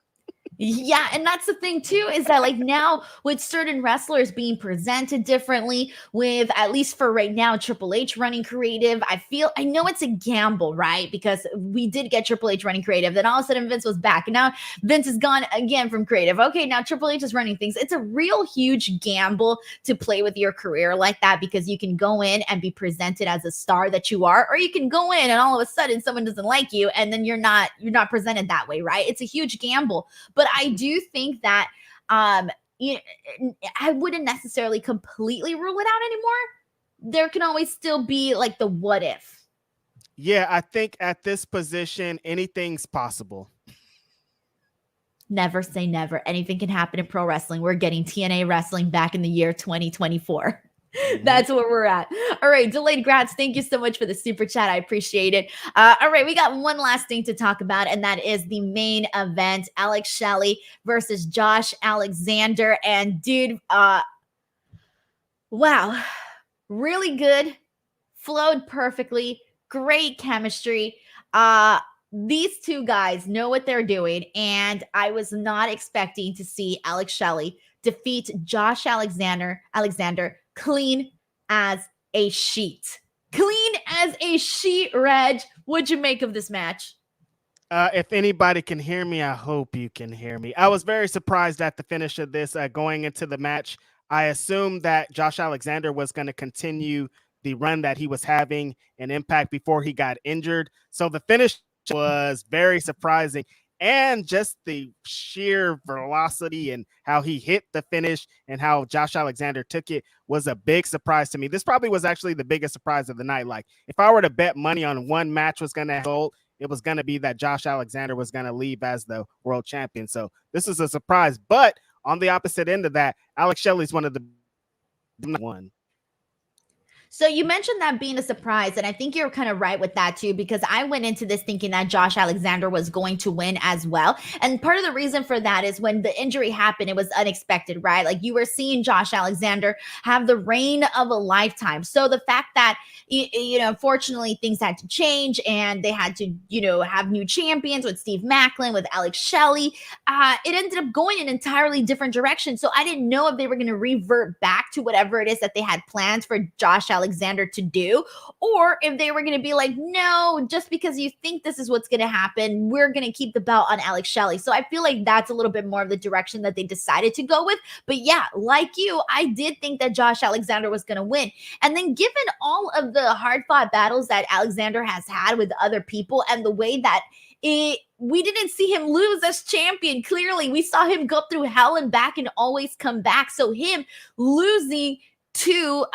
Yeah, and that's the thing too, is that like now with certain wrestlers being presented differently, with at least for right now Triple H running creative, I know it's a gamble, right? Because we did get Triple H running creative, then all of a sudden Vince was back, and now Vince is gone again from creative. Okay, now Triple H is running things. It's a real huge gamble to play with your career like that, because you can go in and be presented as a star that you are, or you can go in and all of a sudden someone doesn't like you and then you're not presented that way, right? It's a huge gamble. But I do think that I wouldn't necessarily completely rule it out anymore. There can always still be like the what if.
Yeah, I think at this position, anything's possible.
Never say never. Anything can happen in pro wrestling. We're getting TNA Wrestling back in the year 2024. That's where we're at. All right, Delayed Grats, thank you so much for the super chat. I appreciate it. All right, we got one last thing to talk about, and that is the main event, Alex Shelley versus Josh Alexander. And dude, wow, really good, flowed perfectly, great chemistry. These two guys know what they're doing, and I was not expecting to see Alex Shelley defeat Josh Alexander clean as a sheet. Clean as a sheet, Reg. What'd you make of this match?
If anybody can hear me, I hope you can hear me. I was very surprised at the finish of this. Going into the match, I assumed that Josh Alexander was going to continue the run that he was having in Impact before he got injured. So the finish was very surprising. And just the sheer velocity and how he hit the finish and how Josh Alexander took it was a big surprise to me. This probably was actually the biggest surprise of the night. Like, if I were to bet money on one match was going to hold, it was going to be that Josh Alexander was going to leave as the world champion. So this is a surprise. But on the opposite end of that, Alex Shelley's one of the one.
So you mentioned that being a surprise, and I think you're kind of right with that too, because I went into this thinking that Josh Alexander was going to win as well. And part of the reason for that is when the injury happened, it was unexpected, right? Like, you were seeing Josh Alexander have the reign of a lifetime. So the fact that, unfortunately things had to change and they had to, have new champions with Steve Maclin, with Alex Shelley, it ended up going an entirely different direction. So I didn't know if they were going to revert back to whatever it is that they had planned for Josh Alexander to do, or if they were going to be like, no, just because you think this is what's going to happen, we're going to keep the belt on Alex Shelley. So I feel like that's a little bit more of the direction that they decided to go with. But yeah, like you, I did think that Josh Alexander was going to win. And then given all of the hard-fought battles that Alexander has had with other people, and the way that we didn't see him lose as champion. Clearly, we saw him go through hell and back and always come back. So him losing to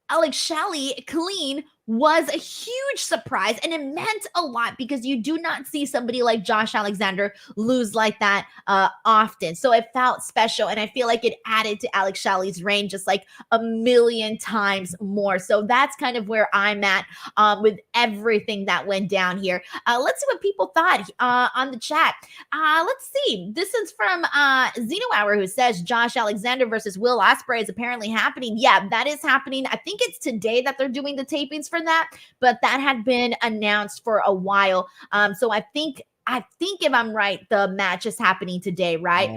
Alex Shelley clean was a huge surprise, and it meant a lot because you do not see somebody like Josh Alexander lose like that often. So it felt special, and I feel like it added to Alex Shelley's reign just like a million times more. So that's kind of where I'm at with everything that went down here. Let's see what people thought on the chat. Let's see. This is from Zeno Hour, who says Josh Alexander versus Will Ospreay is apparently happening. Yeah, that is happening. I think it's today that they're doing the tapings for that, but that had been announced for a while. So I think if I'm right, the match is happening today, right?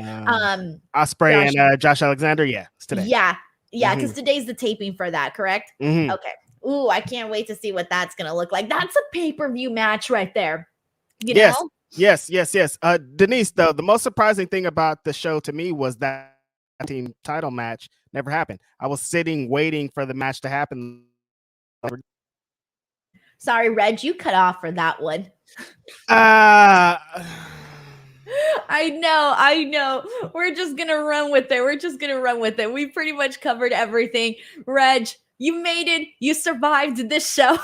Ospreay and Josh Alexander, yeah, it's today.
Yeah, because today's the taping for that, correct? Okay. Ooh, I can't wait to see what that's gonna look like. That's a pay-per-view match right there. You know?
Yes. Denise, though, the most surprising thing about the show to me was that team title match never happened. I was sitting waiting for the match to happen.
Sorry, Reg, you cut off for that one.
I
know. We're just gonna run with it. We pretty much covered everything. Reg, you made it. You survived this show.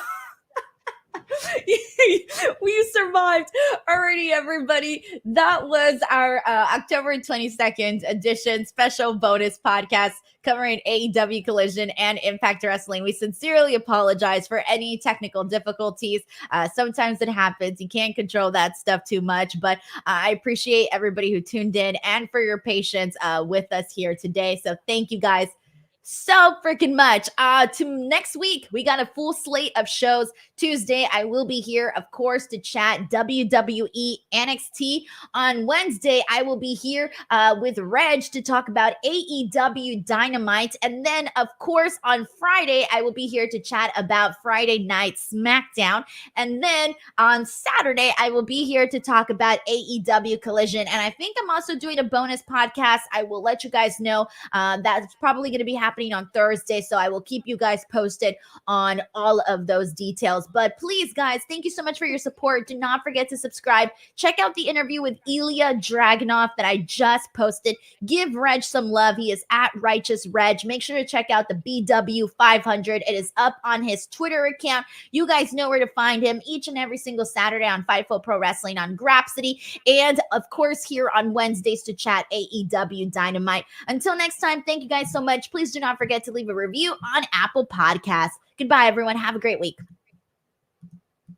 We survived. Alrighty, everybody. That was our October 22nd edition special bonus podcast covering AEW Collision and Impact Wrestling. We sincerely apologize for any technical difficulties. Sometimes it happens. You can't control that stuff too much, but I appreciate everybody who tuned in and for your patience with us here today. So thank you guys so freaking much. To next week, we got a full slate of shows. Tuesday, I will be here, of course, to chat WWE NXT. On Wednesday, I will be here with Reg to talk about AEW Dynamite. And then, of course, on Friday, I will be here to chat about Friday Night Smackdown. And then on Saturday, I will be here to talk about AEW Collision. And I think I'm also doing a bonus podcast. I will let you guys know. That's probably going to be happening on Thursday. So I will keep you guys posted on all of those details. But please, guys, thank you so much for your support. Do not forget to subscribe. Check out the interview with Ilya Dragunov that I just posted. Give Reg some love. He is at Righteous Reg. Make sure to check out the BW 500. It is up on his Twitter account. You guys know where to find him each and every single Saturday on Fightful Pro Wrestling on Grapsity. And of course, here on Wednesdays to chat AEW Dynamite. Until next time, thank you guys so much. Please do not forget to leave a review on Apple Podcasts. Goodbye, everyone. Have a great week.